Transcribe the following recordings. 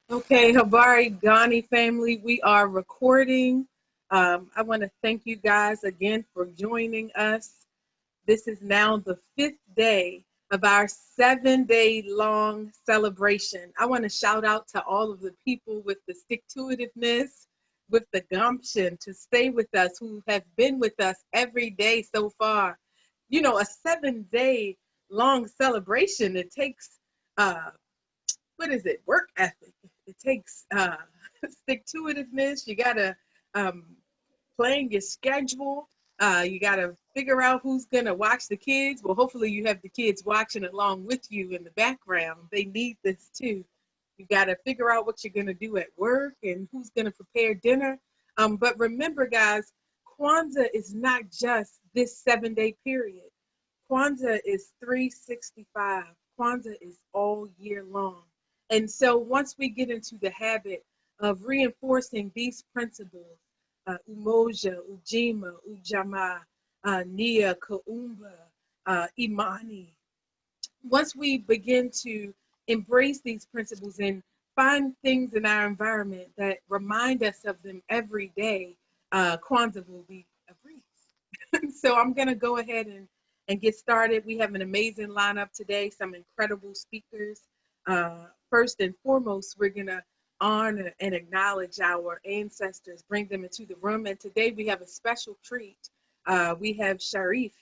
Okay, Habari Ghani family, we are recording. I want to thank you guys again for joining us. This is now the 5th day of our 7-day long celebration. I want to shout out to all of the people with the stick-to-itiveness, with the gumption to stay with us, who have been with us every day so far. You know, a 7-day long celebration, it takes uh, what is it? Work ethic. It takes stick to itiveness. You gotta um, playing your schedule. You gotta figure out who's gonna watch the kids. Well, hopefully you have the kids watching along with you in the background. They need this too. You gotta figure out what you're gonna do at work and who's gonna prepare dinner. But remember, guys, Kwanzaa is not just this 7-day period. Kwanzaa is 365. Kwanzaa is all year long. And so once we get into the habit of reinforcing these principles, umoja, ujima, ujamaa, nia, kaumba, imani, once we begin to embrace these principles and find things in our environment that remind us of them every day, Kwanzaa will be a breeze. So I'm going to go ahead and get started. We have an amazing lineup today, some incredible speakers. First and foremost, we're going to honor and acknowledge our ancestors, bring them into the room. And today we have a special treat. We have Sharif,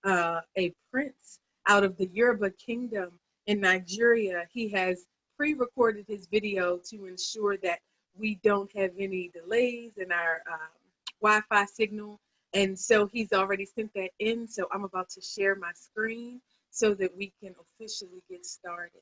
a prince out of the Yoruba kingdom in Nigeria. He has pre-recorded his video to ensure that we don't have any delays in our Wi-Fi signal. And so he's already sent that in. So I'm about to share my screen so that we can officially get started.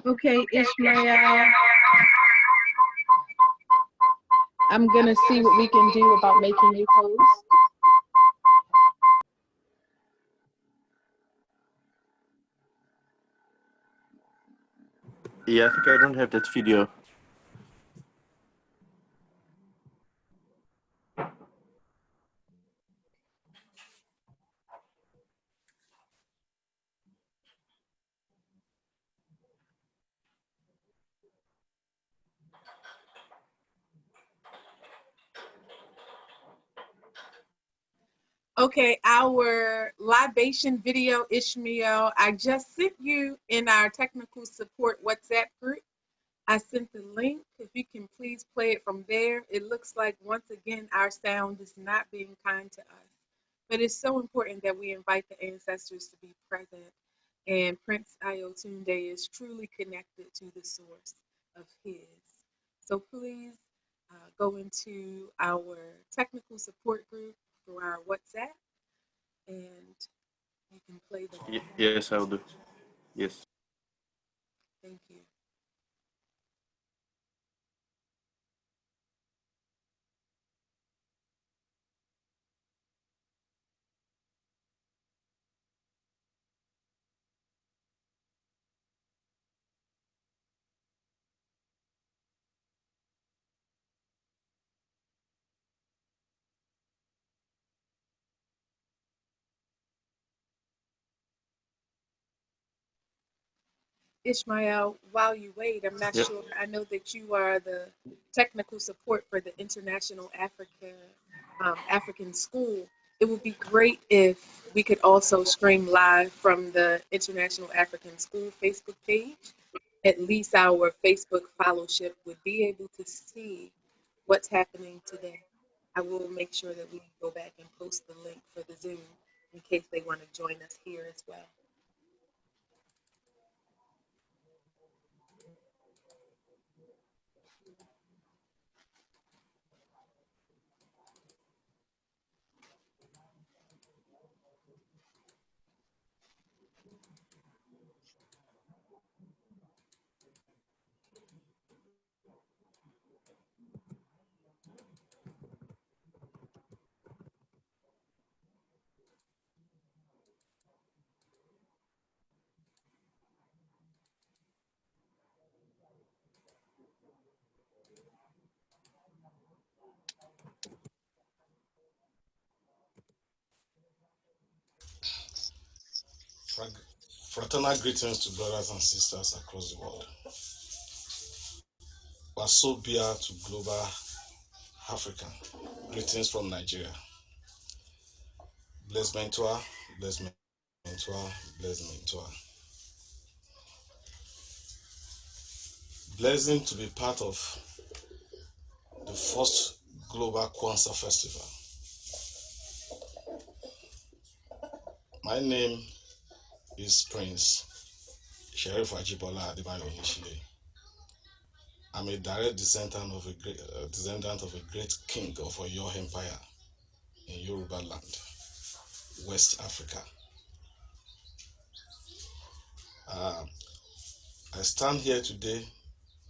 Okay, Ishmael, I'm going to see what we can do about making you host. Yeah, I think I don't have that video. Okay, our libation video, Ishmael, I just sent you in our technical support WhatsApp group. I sent the link. If you can please play it from there. It looks like once again our sound is not being kind to us. But it's so important that we invite the ancestors to be present. And Prince Ayotunde is truly connected to the source of his. So please go into our technical support group through our WhatsApp and you can play the video. Yes, I'll do. Yes. Thank you. Ishmael, while you wait, I'm not Yep. sure. I know that you are the technical support for the International African School. It would be great if we could also stream live from the International African School Facebook page. At least our Facebook fellowship would be able to see what's happening today. I will make sure that we go back and post the link for the Zoom in case they want to join us here as well. Fraternal greetings to brothers and sisters across the world. Wasobia to global Africa. Greetings from Nigeria. Bless Mentor, bless Mentor, bless Mentor. Blessing to be part of the first global Kwanzaa festival. My name is Prince Sheriff Ajibola Adebayo Ishile. I'm a direct descendant of a great king of Oyo Empire in Yoruba land, West Africa. I stand here today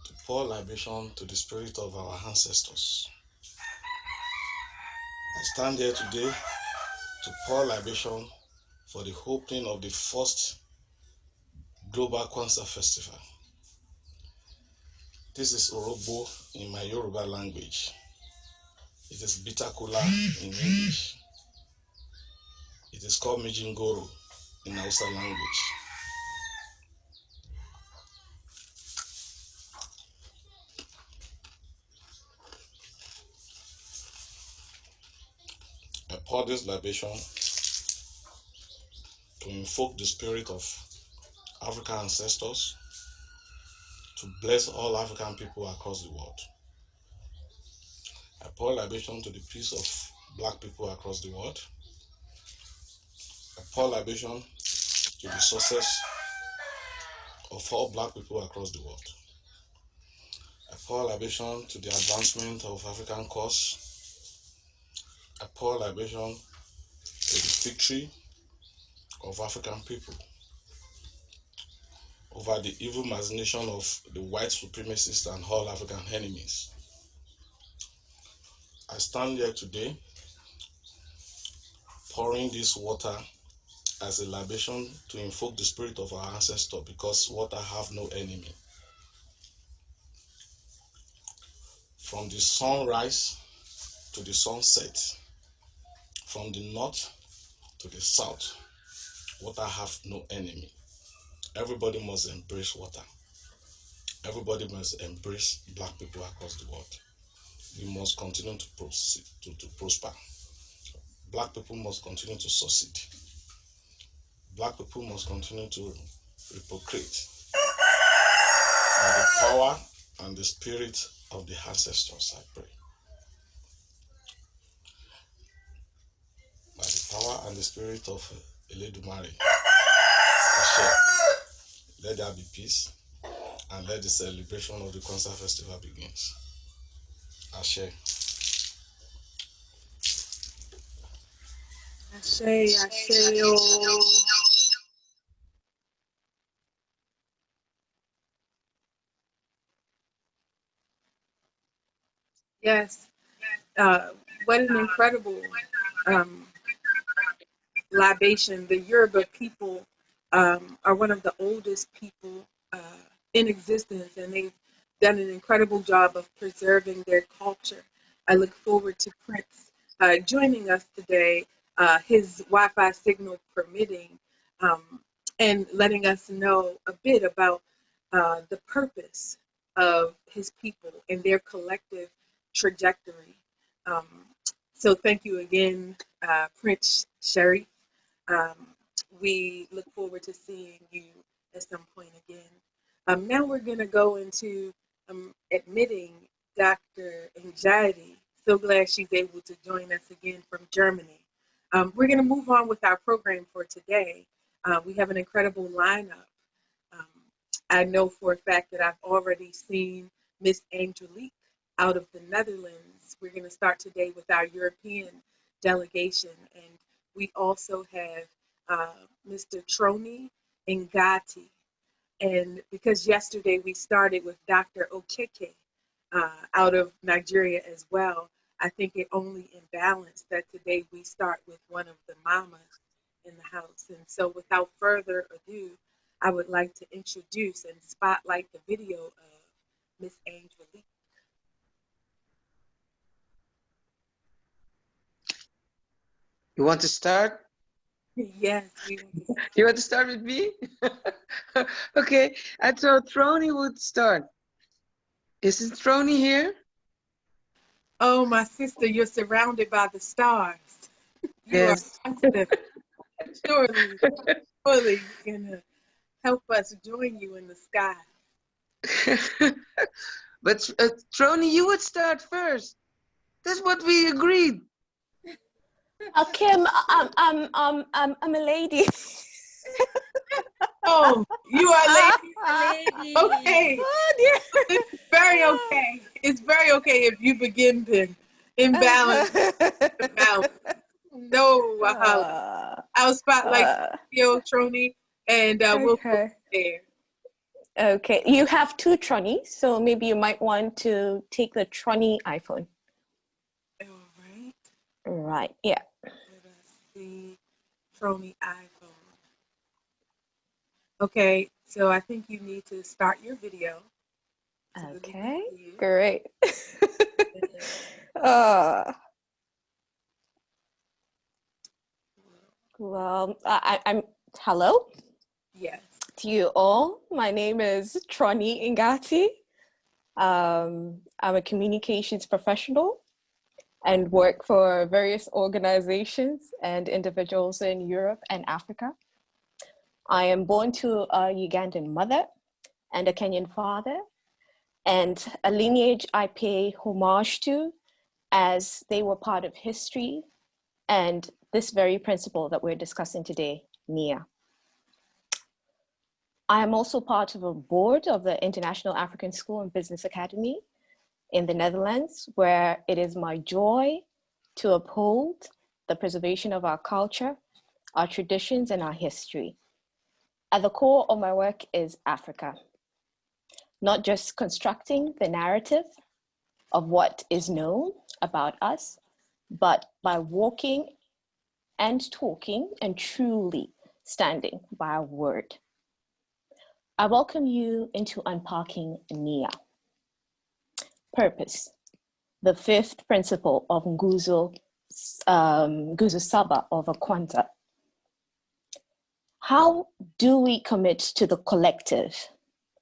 to pour libation to the spirit of our ancestors. I stand here today to pour libation for the opening of the first Global Kwanzaa Festival. This is Orogbo in my Yoruba language. It is Bitakula in English. It is called Mijingoro in Hausa language. I pour this libation to invoke the spirit of African ancestors to bless all African people across the world. I pour libation to the peace of black people across the world. I pour libation to the success of all black people across the world. I pour libation to the advancement of African cause. I pour libation to the victory of African people over the evil machination of the white supremacists and all African enemies. I stand here today pouring this water as a libation to invoke the spirit of our ancestor because water have no enemy. From the sunrise to the sunset, from the north to the south, water have no enemy. Everybody must embrace water. Everybody must embrace black people across the world. We must continue to proceed, to prosper. Black people must continue to succeed. Black people must continue to reprocreate by the power and the spirit of the ancestors, I pray. By the power and the spirit of Eledumare, Ashe, let there be peace and let the celebration of the Kwanzaa festival begins. Ashe. Ashe, ashe, oh. Yes. What an incredible um, libation. The Yoruba people are one of the oldest people in existence, and they've done an incredible job of preserving their culture. I look forward to Prince joining us today, his Wi-Fi signal permitting, um, and letting us know a bit about the purpose of his people and their collective trajectory. Um, so thank you again, Prince Sherry. Um, we look forward to seeing you at some point again. Now we're going to go into admitting Dr. Anxiety. So glad she's able to join us again from Germany. We're going to move on with our program for today. We have an incredible lineup. Um, I know for a fact that I've already seen Miss Angelique out of the Netherlands. We're going to start today with our European delegation, and we also have Mr. Troni Ngati. And because yesterday we started with Dr. Okeke out of Nigeria as well, I think it only in balance that today we start with one of the mamas in the house. And so without further ado, I would like to introduce and spotlight the video of Miss Angelique. You want to start? Yes, we will. You want to start with me? Okay, I thought Troni would start. Isn't Troni here? Oh, my sister, you're surrounded by the stars. You Yes. are constant. Surely you're gonna help us join you in the sky. But Troni, you would start first. That's what we agreed. Kim, I'm a lady. Oh, you are lady. Lady. Okay. Oh dear. It's very okay. It's very okay if you begin to imbalance the balance. No, I'll spotlight the video, Troni, and we'll go there. Okay, you have two Tronies, so maybe you might want to take the Troni iPhone. All right. Right, yeah. Let us see. Troni iPhone. Okay, so I think you need to start your video. So Okay, great. Well, I'm hello. Yes. To you all, my name is Troni Ngati. I'm a communications professional and work for various organizations and individuals in Europe and Africa. I am born to a Ugandan mother and a Kenyan father, and a lineage I pay homage to as they were part of history and this very principle that we're discussing today, NIA. I am also part of a board of the International African School and Business Academy in the Netherlands, where it is my joy to uphold the preservation of our culture, our traditions, and our history. At the core of my work is Africa, not just constructing the narrative of what is known about us, but by walking and talking and truly standing by our word. I welcome you into unpacking NIA. Purpose. the fifth principle of Guzu Saba of Kwanzaa. How do we commit to the collective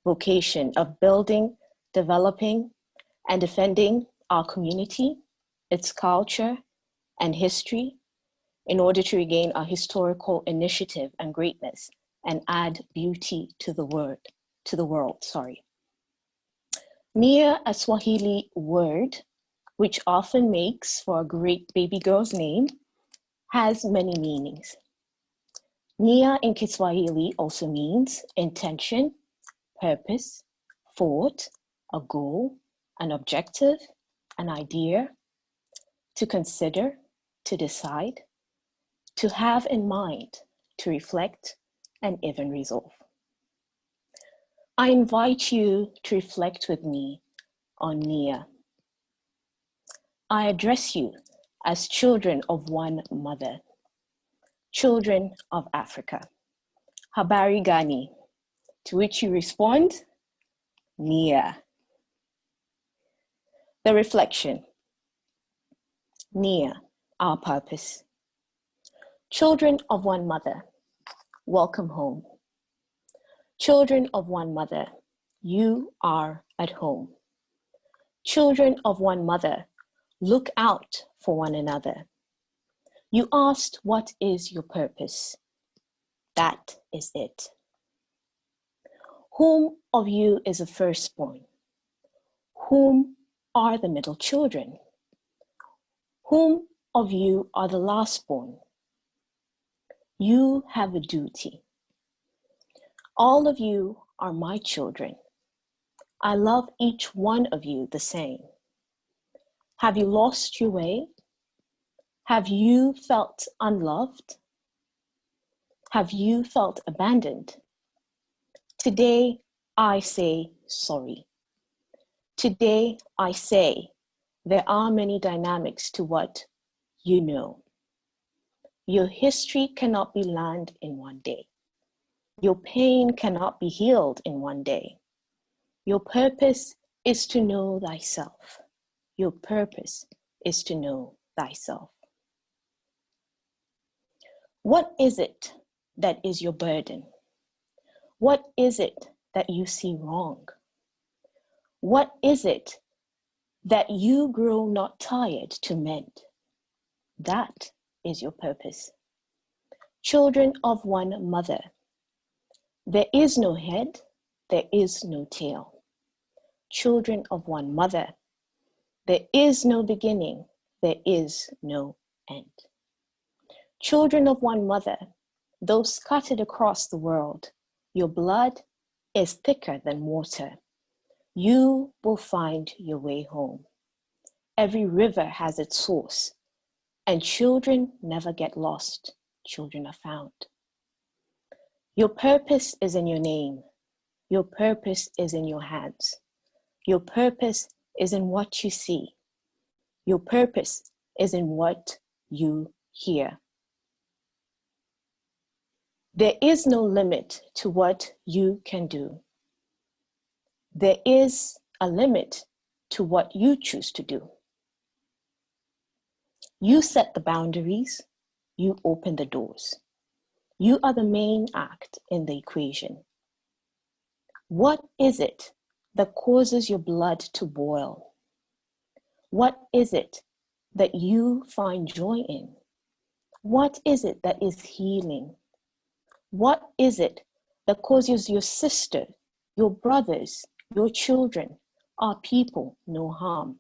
vocation of building, developing, and defending our community, its culture, and history in order to regain our historical initiative and greatness and add beauty to the world? Nia, a Swahili word, which often makes for a great baby girl's name, has many meanings. Nia in Kiswahili also means intention, purpose, thought, a goal, an objective, an idea, to consider, to decide, to have in mind, to reflect, and even resolve. I invite you to reflect with me on Nia. I address you as children of one mother, children of Africa. Habari gani? To which you respond, Nia. The reflection. Nia, our purpose. Children of one mother, welcome home. Children of one mother, you are at home. Children of one mother, look out for one another. You asked, what is your purpose? That is it. Whom of you is the firstborn? Whom are the middle children? Whom of you are the lastborn? You have a duty. All of you are my children. I love each one of you the same. Have you lost your way? Have you felt unloved? Have you felt abandoned? Today, I say sorry. Today, I say there are many dynamics to what you know. Your history cannot be learned in one day. Your pain cannot be healed in one day. Your purpose is to know thyself. Your purpose is to know thyself. What is it that is your burden? What is it that you see wrong? What is it that you grow not tired to mend? That is your purpose. Children of one mother. There is no head, there is no tail. Children of one mother. There is no beginning, there is no end. Children of one mother, though scattered across the world, your blood is thicker than water. You will find your way home. Every river has its source, and children never get lost. Children are found. Your purpose is in your name. Your purpose is in your hands. Your purpose is in what you see. Your purpose is in what you hear. There is no limit to what you can do. There is a limit to what you choose to do. You set the boundaries, you open the doors. You are the main act in the equation. What is it that causes your blood to boil? What is it that you find joy in? What is it that is healing? What is it that causes your sister, your brothers, your children, our people no harm?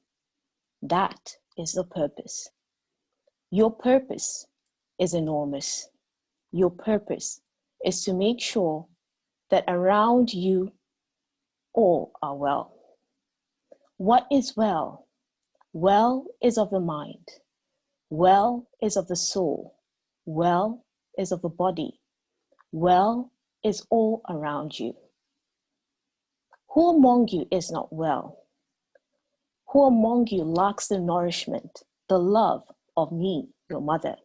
That is the purpose. Your purpose is enormous. Your purpose is to make sure that around you all are well. What is well? Well is of the mind. Well is of the soul. Well is of the body. Well is all around you. Who among you is not well? Who among you lacks the nourishment, the love of me, your mother?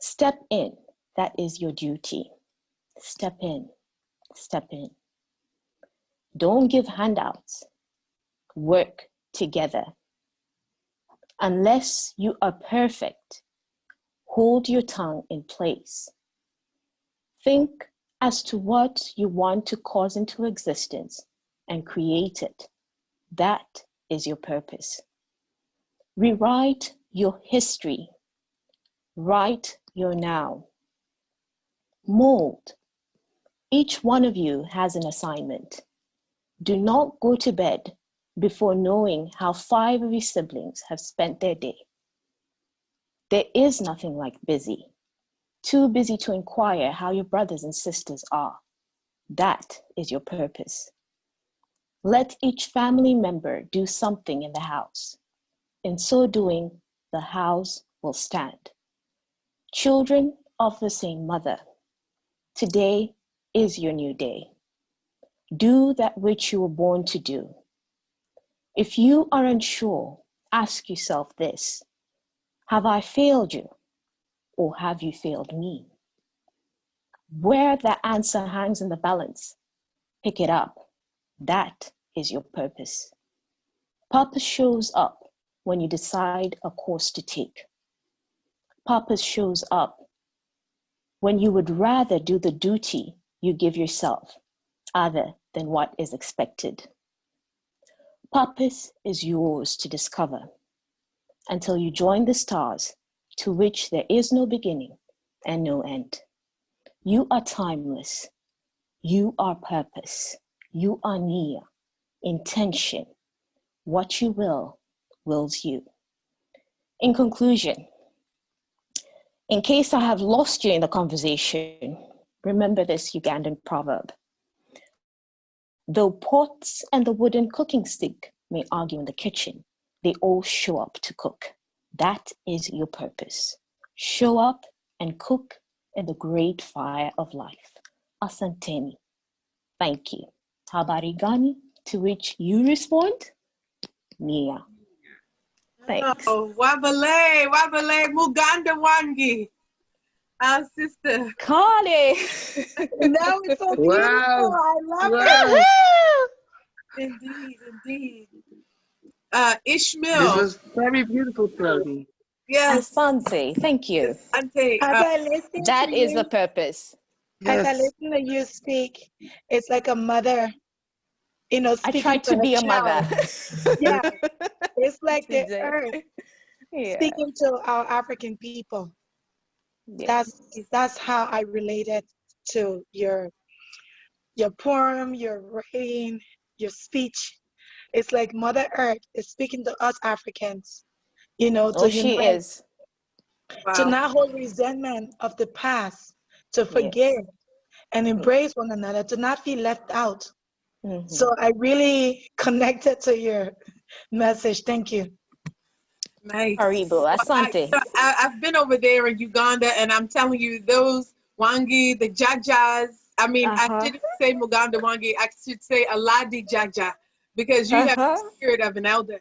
Step in, that is your duty. Step in, step in. Don't give handouts. Work together Unless you are perfect, hold your tongue in place. Think as to what you want to cause into existence and create it. That is your purpose. Rewrite your history. Write your now. Mold. Each one of you has an assignment. Do not go to bed before knowing how 5 of your siblings have spent their day. There is nothing like busy. Too busy to inquire how your brothers and sisters are. That is your purpose. Let each family member do something in the house. In so doing, the house will stand. Children of the same mother, today is your new day. Do that which you were born to do. If you are unsure, ask yourself this: have I failed you, or have you failed me? Where that answer hangs in the balance, pick it up. That is your purpose. Purpose shows up when you decide a course to take. Purpose shows up when you would rather do the duty you give yourself other than what is expected. Purpose is yours to discover until you join the stars, to which there is no beginning and no end. You are timeless. You are purpose. You are near. Intention. What you will, wills you. In conclusion, in case I have lost you in the conversation, remember this Ugandan proverb: though pots and the wooden cooking stick may argue in the kitchen, they all show up to cook. That is your purpose. Show up and cook in the great fire of life. Asanteni. Thank you. Habari gani? To which you respond, Nia. Thanks. Oh, wabale, Muganda Wangi. Our sister. Kale. That was so beautiful. Wow. I love Wow. it. Indeed. This Ishmael. was very beautiful, Chloe. Yes. Asante. Thank you. Ante. As I listen That to is you, the purpose. as I Yes. listen to you speak, it's like a mother, I speaking tried to to her be a mother. child. Yeah, it's like the Today. earth Yeah. speaking to our African people. Yeah. That's how I related to your poem, your writing, your speech. It's like Mother Earth is speaking to us Africans, Oh, to she unite, is. to Wow. not hold resentment of the past, to Yes. forgive and embrace one another, to not feel left out. Mhm. So I really connected to your message. Thank you. Nice. Haribo. Asante. I've been over there in Uganda, and I'm telling you, those Wangi, the Jajas. I mean, I Uh-huh. shouldn't say Muganda Wangi. I should say Aladi Jaja, because you have the Uh-huh. spirit of an elder.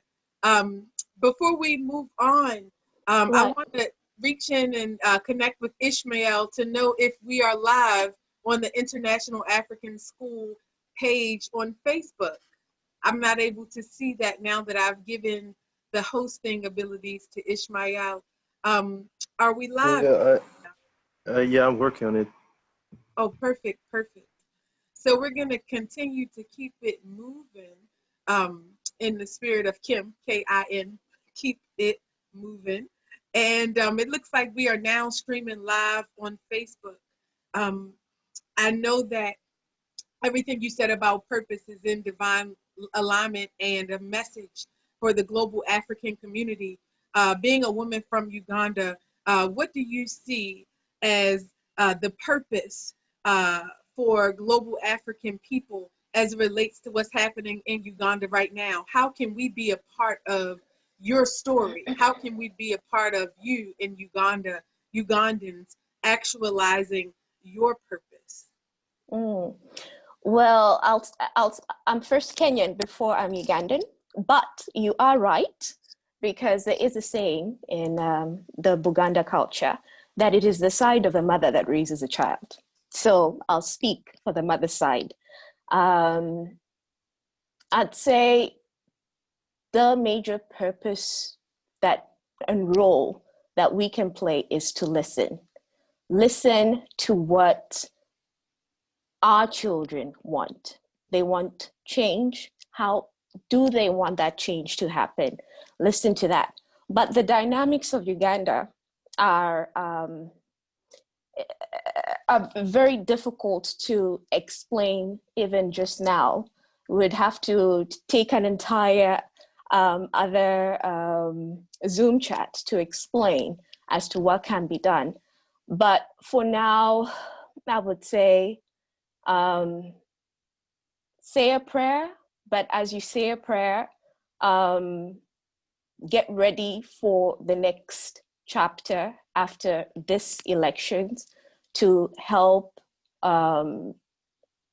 Before we move on, I Right. want to reach in and connect with Ishmael to know if we are live on the International African School page on Facebook. I'm not able to see that now that I've given the hosting abilities to Ishmael. Are we live? Yeah, I'm working on it. Oh, perfect. So we're going to continue to keep it moving in the spirit of Kim, K-I-N, keep it moving. And it looks like we are now streaming live on Facebook. I know that everything you said about purpose is in divine alignment and a message for the global African community. Being a woman from Uganda, what do you see as the purpose for global African people as it relates to what's happening in Uganda right now? How can we be a part of your story? How can we be a part of you in Uganda, Ugandans actualizing your purpose? Mm. Well, I'm first Kenyan before I'm Ugandan, but you are right, because there is a saying in the Buganda culture that it is the side of the mother that raises a child. So I'll speak for the mother side. I'd say the major purpose that and role that we can play is to listen. Listen to what our children want. They want change. How do they want that change to happen? Listen to that. But the dynamics of Uganda are very difficult to explain even just now. We'd have to take an entire other Zoom chat to explain as to what can be done. But for now, I would say a prayer, but as you say a prayer, get ready for the next chapter after this elections to help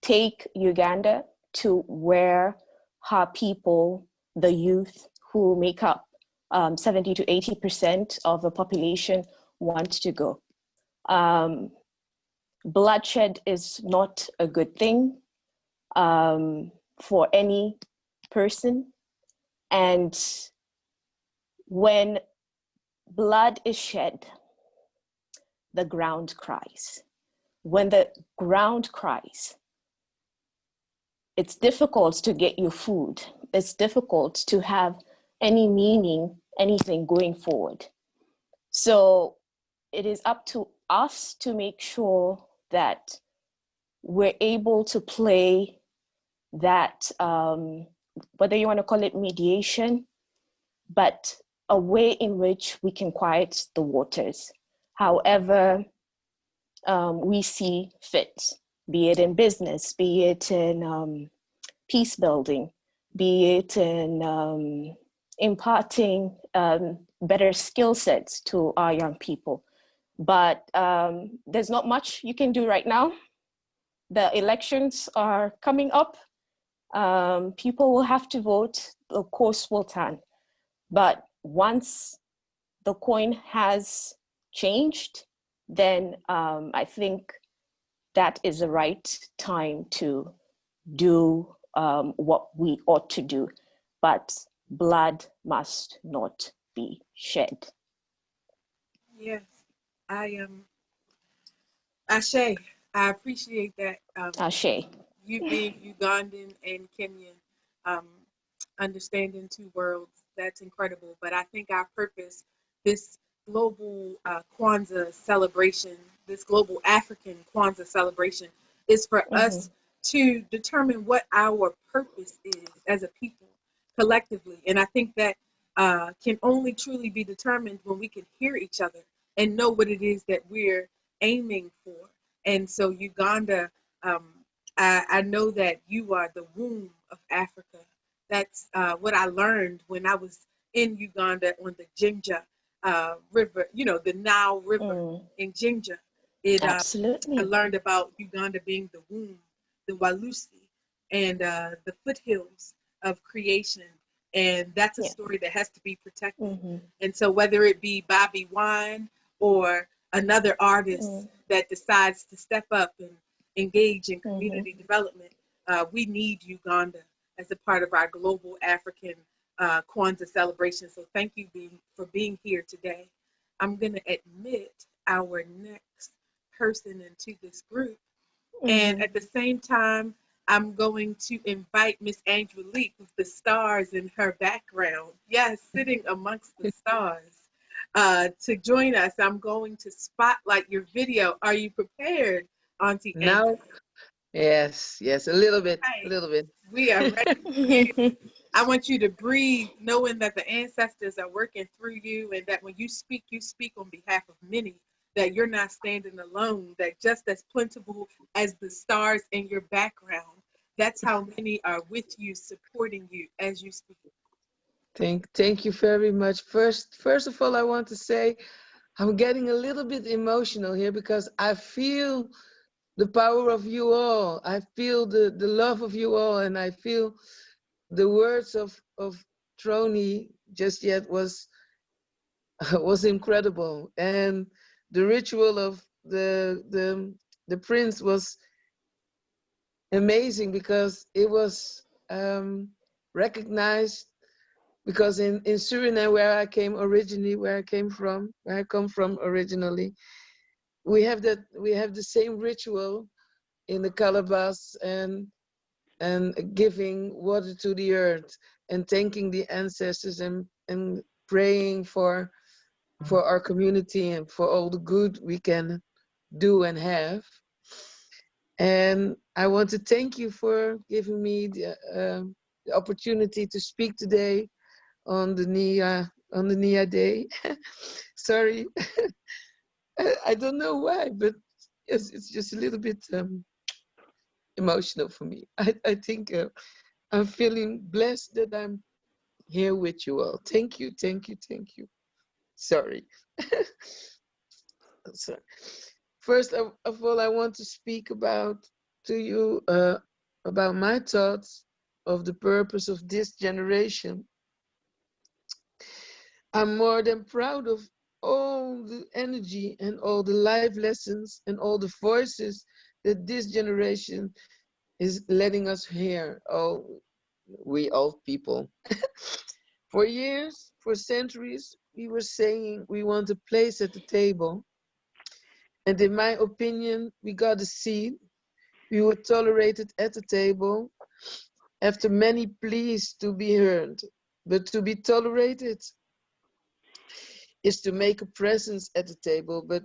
take Uganda to where her people, the youth who make up 70 to 80% of the population, want to go. Bloodshed is not a good thing for any person. And when blood is shed, the ground cries. When the ground cries, it's difficult to get your food. It's difficult to have any meaning, anything going forward. So it is up to us to make sure that we're able to play that, whether you want to call it mediation, but a way in which we can quiet the waters, however we see fit, be it in business, be it in peace building, be it in imparting better skill sets to our young people. But there's not much you can do right now. The elections are coming up. People will have to vote, the course will turn. But once the coin has changed, then I think that is the right time to do what we ought to do. But blood must not be shed. Yes, I am. Ashe, I appreciate that. Ashe. You being Ugandan and Kenyan, understanding two worlds, that's incredible. But I think our purpose, this global Kwanzaa celebration, this global African Kwanzaa celebration, is for us to determine what our purpose is as a people collectively. And I think that can only truly be determined when we can hear each other and know what it is that we're aiming for. And so Uganda, I know that you are the womb of Africa. That's what I learned when I was in Uganda on the Jinja River, the Nile River in Jinja. Absolutely. I learned about Uganda being the womb, the Walusi, and the foothills of creation. And that's a story that has to be protected. And so whether it be Bobby Wine or another artist that decides to step up and engage in community development, we need Uganda as a part of our global African Kwanzaa celebration. So thank you for being here today. I'm going to admit our next person into this group. And at the same time, I'm going to invite Miss Angelique with the stars in her background. Yes, sitting amongst the stars to join us. I'm going to spotlight your video. Are you prepared, Auntie Now, yes, a little bit, We are ready. I want you to breathe, knowing that the ancestors are working through you, and that when you speak on behalf of many, that you're not standing alone, that just as plentiful as the stars in your background, that's how many are with you, supporting you as you speak. Thank you very much. First of all, I want to say I'm getting a little bit emotional here because I feel the power of you all. I feel the love of you all, and I feel the words of Troni just yet was incredible, and the ritual of the prince was amazing because it was recognized because in Suriname, where I come from originally, we have the same ritual in the calabash and giving water to the earth and thanking the ancestors and praying for our community and for all the good we can do and have. And I want to thank you for giving me the opportunity to speak today on the NIA Day. Sorry, I don't know why, but it's just a little bit emotional for me. I think I'm feeling blessed that I'm here with you all. Thank you, thank you, thank you. Sorry. So, first of all, I want to speak to you about my thoughts of the purpose of this generation. I'm more than proud of all the energy and all the life lessons and all the voices that this generation is letting us hear, we old people. For years, for centuries, we were saying we want a place at the table. And in my opinion, we got a seat. We were tolerated at the table after many pleas to be heard. But to be tolerated is to make a presence at the table, but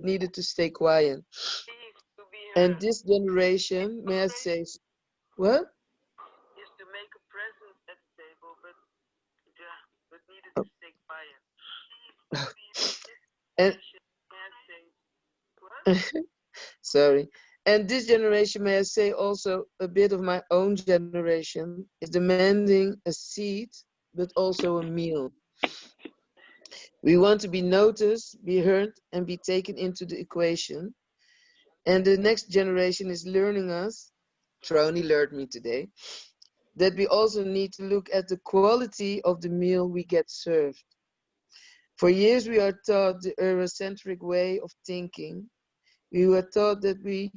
needed to stay quiet. And this generation, may I say, what? Is to make a presence at the table, but needed to stay quiet. And sorry. And this generation, may I say also a bit of my own generation, is demanding a seat, but also a meal. We want to be noticed, be heard, and be taken into the equation. And the next generation is learning us, Troni learned me today, that we also need to look at the quality of the meal we get served. For years, we are taught the Eurocentric way of thinking. We were taught that we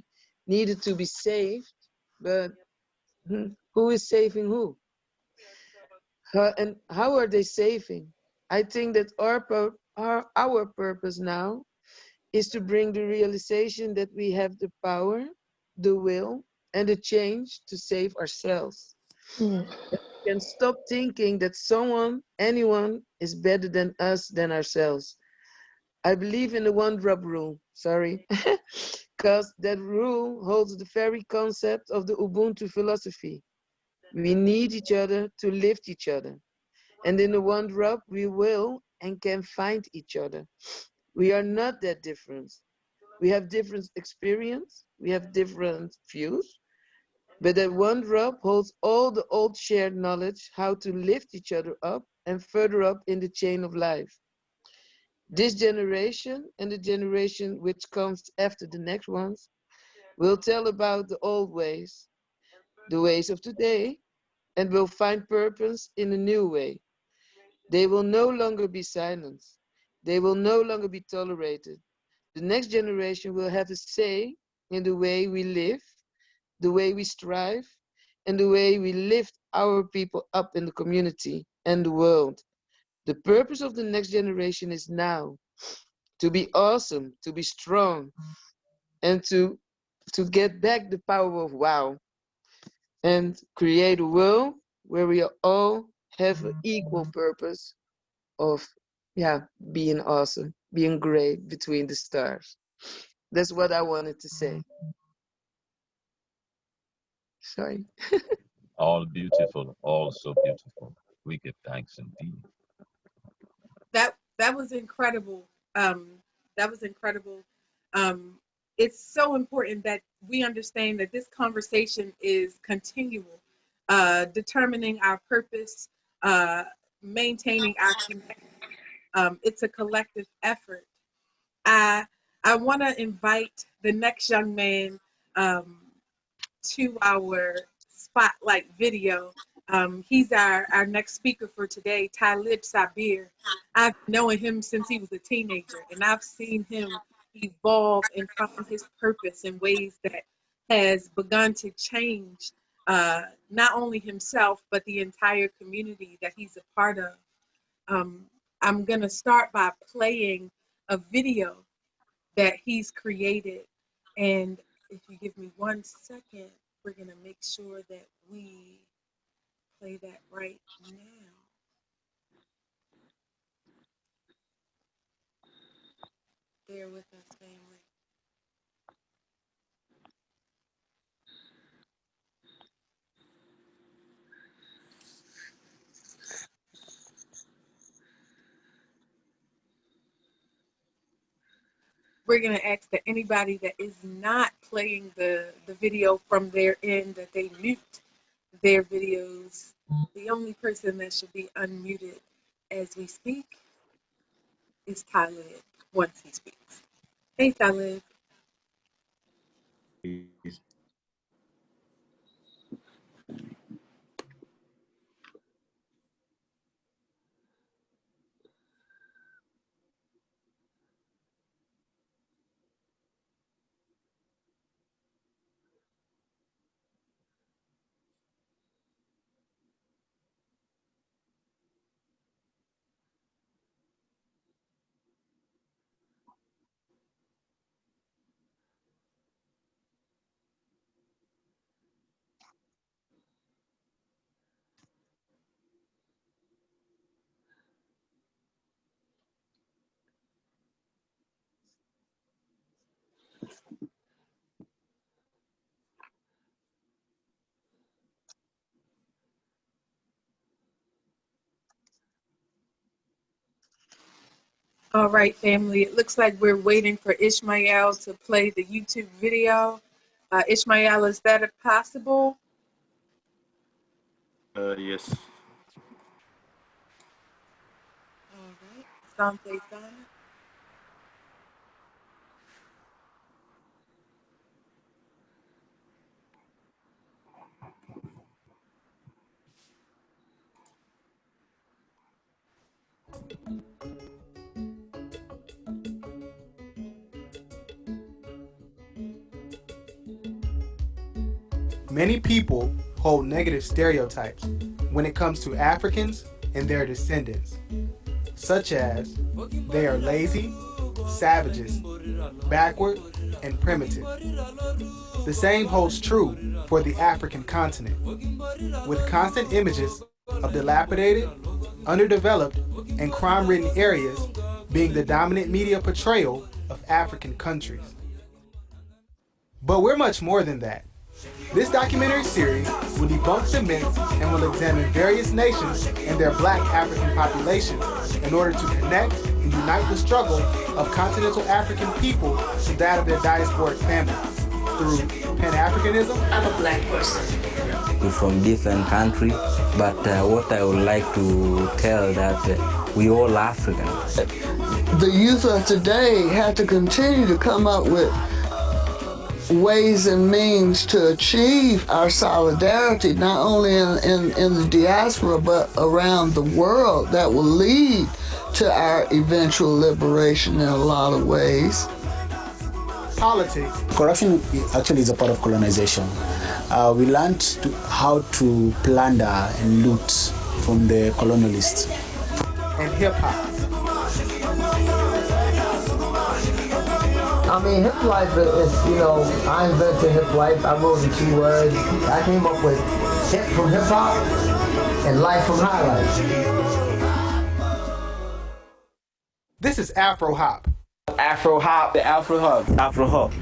needed to be saved, but who is saving who? And how are they saving? I think that our purpose now is to bring the realization that we have the power, the will, and the change to save ourselves. We can stop thinking that anyone is better than us, than ourselves. I believe in the one drop rule, sorry, because that rule holds the very concept of the Ubuntu philosophy. We need each other to lift each other. And in the one drop, we will and can find each other. We are not that different. We have different experience, we have different views, but that one drop holds all the old shared knowledge how to lift each other up and further up in the chain of life. This generation and the generation which comes after the next ones will tell about the old ways, the ways of today, and will find purpose in a new way. They will no longer be silenced. They will no longer be tolerated. The next generation will have a say in the way we live, the way we strive, and the way we lift our people up in the community and the world. The purpose of the next generation is now to be awesome, to be strong, and to get back the power of wow, and create a world where we all have an equal purpose of being awesome, being great between the stars. That's what I wanted to say. Sorry. All beautiful, all so beautiful. We give thanks indeed. That was incredible. That was incredible. It's so important that we understand that this conversation is continual, determining our purpose, maintaining our connection. It's a collective effort. I want to invite the next young man to our spotlight video. He's our next speaker for today, Talib Sabir. I've known him since he was a teenager, and I've seen him evolve and find his purpose in ways that has begun to change not only himself, but the entire community that he's a part of. I'm going to start by playing a video that he's created. And if you give me 1 second, we're going to make sure that we play that right now. Bear with us, family. We're going to ask that anybody that is not playing the video from their end, that they mute their videos. The only person that should be unmuted as we speak is Talib once he speaks. Hey, Talib. All right, family. It looks like we're waiting for Ishmael to play the YouTube video. Ishmael, is that possible? Yes. All right. Sante Sana. Many people hold negative stereotypes when it comes to Africans and their descendants, such as they are lazy, savages, backward, and primitive. The same holds true for the African continent, with constant images of dilapidated, underdeveloped, and crime-ridden areas being the dominant media portrayal of African countries. But we're much more than that. This documentary series will debunk the myths and will examine various nations and their Black African populations in order to connect and unite the struggle of continental African people to that of their diasporic families through Pan-Africanism. I'm a Black person. We're from different countries, but what I would like to tell that we all African. The youth of today have to continue to come up with ways and means to achieve our solidarity, not only in the diaspora, but around the world, that will lead to our eventual liberation in a lot of ways. Politics. Corruption actually is a part of colonization. We learned how to plunder and loot from the colonialists. And hip-hop. I mean, hip life is, I invented hip life. I wrote the 2 words. I came up with hip from hip hop and life from high life. This is Afro Hop. Afro Hop. The Afro Hop. Afro Hop.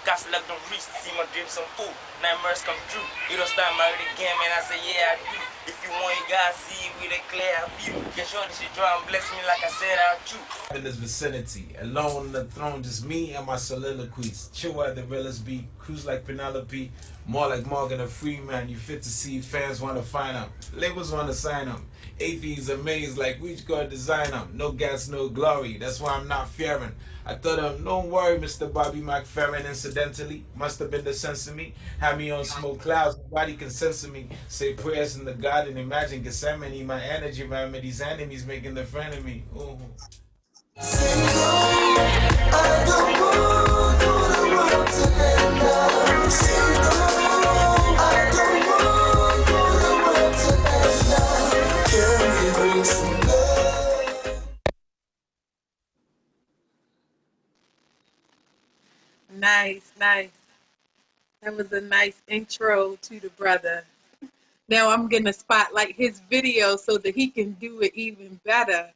Got select them reach to see my dreams some food. Nightmares come true. You don't start married again, man. I say, yeah, I do. If you want, you gotta see it with a clear view. Get sure this shit draw and bless me like I said I'll do. In this vicinity, alone on the throne, just me and my soliloquies. Chill at the realest beat, cruise like Penelope, more like Morgan and Freeman. You fit to see, fans want to find them, labels want to sign them. Atheists amazed like which God design them. No gas, no glory, that's why I'm not fearing. I thought don't worry, Mr. Bobby McFerrin, incidentally. Must have been the sense of me. Had me on smoke clouds, nobody can censor me. Say prayers in the garden, imagine Gethsemane. My energy remedies enemies making the friend of me. Ooh. Nice, nice. That was a nice intro to the brother. Now I'm going to spotlight his video so that he can do it even better.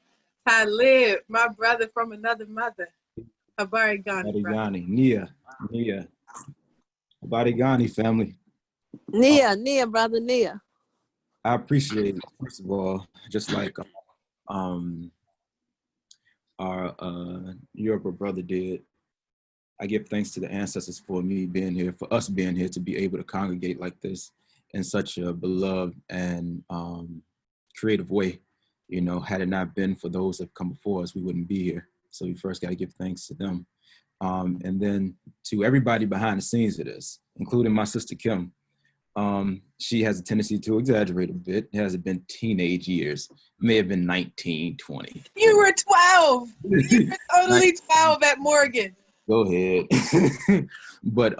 Talib, my brother from another mother. Habari Ghani, brother. Ghani, Nia. Habari Ghani, family. Nia, brother Nia. I appreciate it, first of all, just like our Yoruba brother did. I give thanks to the ancestors for me being here, for us being here to be able to congregate like this in such a beloved and creative way. You know, had it not been for those that have come before us, we wouldn't be here. So we first got to give thanks to them. And then to everybody behind the scenes of this, including my sister Kim. She has a tendency to exaggerate a bit. It hasn't been teenage years. May have been 19, 20. You were 12. You were totally 12 at Morgan. Go ahead. But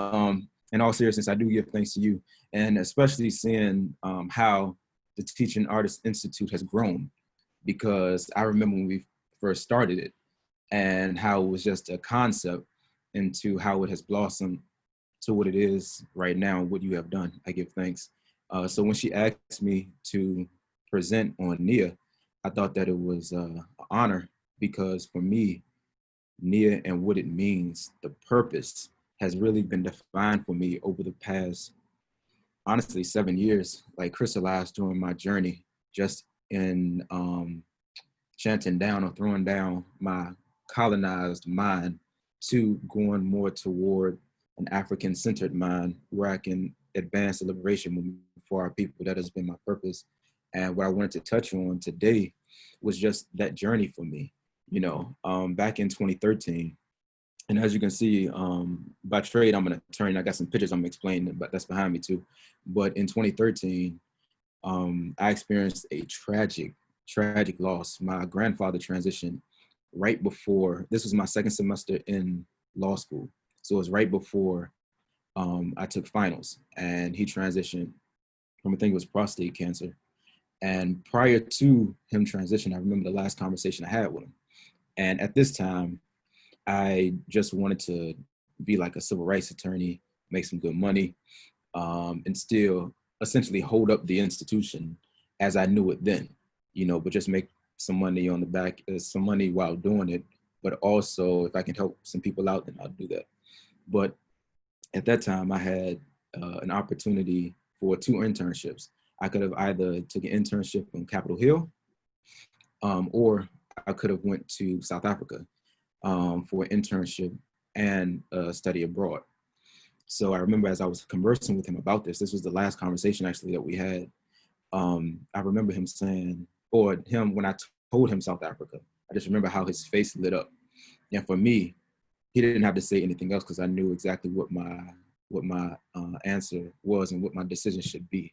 in all seriousness, I do give thanks to you, and especially seeing how the Teaching Artists Institute has grown, because I remember when we first started it and how it was just a concept into how it has blossomed to what it is right now, what you have done. I give thanks. So when she asked me to present on Nia, I thought that it was an honor, because for me, Nia and what it means, the purpose has really been defined for me over the past, honestly, 7 years, like crystallized during my journey, just in chanting down or throwing down my colonized mind to going more toward an African-centered mind where I can advance the liberation movement for our people. That has been my purpose. And what I wanted to touch on today was just that journey for me. You know, back in 2013, and as you can see, by trade, I'm an attorney. I got some pictures I'm explaining, but that's behind me too. But in 2013, I experienced a tragic loss. My grandfather transitioned right before, this was my second semester in law school. So it was right before I took finals, and he transitioned from, I think it was prostate cancer. And prior to him transitioning, I remember the last conversation I had with him. And at this time, I just wanted to be like a civil rights attorney, make some good money, and still essentially hold up the institution as I knew it then, you know, but just make some money on the back, some money while doing it. But also, if I can help some people out, then I'll do that. But at that time, I had an opportunity for 2 internships. I could have either took an internship in Capitol Hill, or I could have went to South Africa for an internship and study abroad. So I remember as I was conversing with him about this was the last conversation actually that we had. I remember him saying, or him, when I told him South Africa, I just remember how his face lit up. And for me, he didn't have to say anything else because I knew exactly what my answer was and what my decision should be.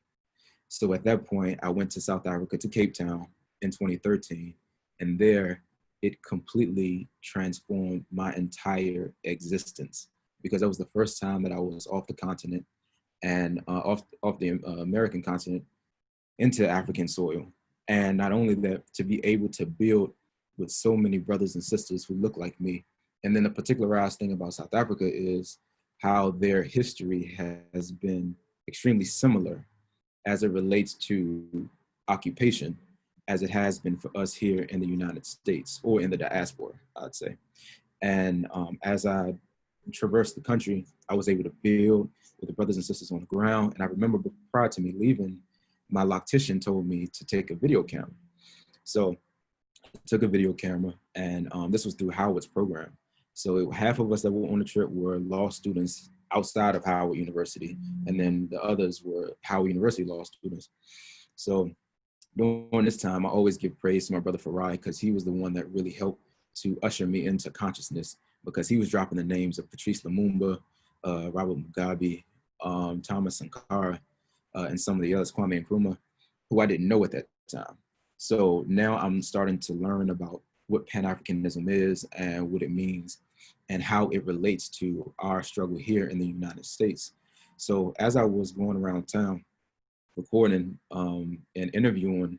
So at that point, I went to South Africa, to Cape Town in 2013. And there, it completely transformed my entire existence, because that was the first time that I was off the continent and off the American continent into African soil. And not only that, to be able to build with so many brothers and sisters who look like me. And then the particularized thing about South Africa is how their history has been extremely similar as it relates to occupation, as it has been for us here in the United States, or in the diaspora, I'd say. And as I traversed the country, I was able to build with the brothers and sisters on the ground. And I remember prior to me leaving, my loctician told me to take a video camera. So I took a video camera, and this was through Howard's program. So half of us that were on the trip were law students outside of Howard University, and then the others were Howard University law students. So during this time, I always give praise to my brother Farai, because he was the one that really helped to usher me into consciousness, because he was dropping the names of Patrice Lumumba, Robert Mugabe, Thomas Sankara, and some of the others, Kwame Nkrumah, who I didn't know at that time. So now I'm starting to learn about what Pan-Africanism is and what it means and how it relates to our struggle here in the United States. So as I was going around town recording and interviewing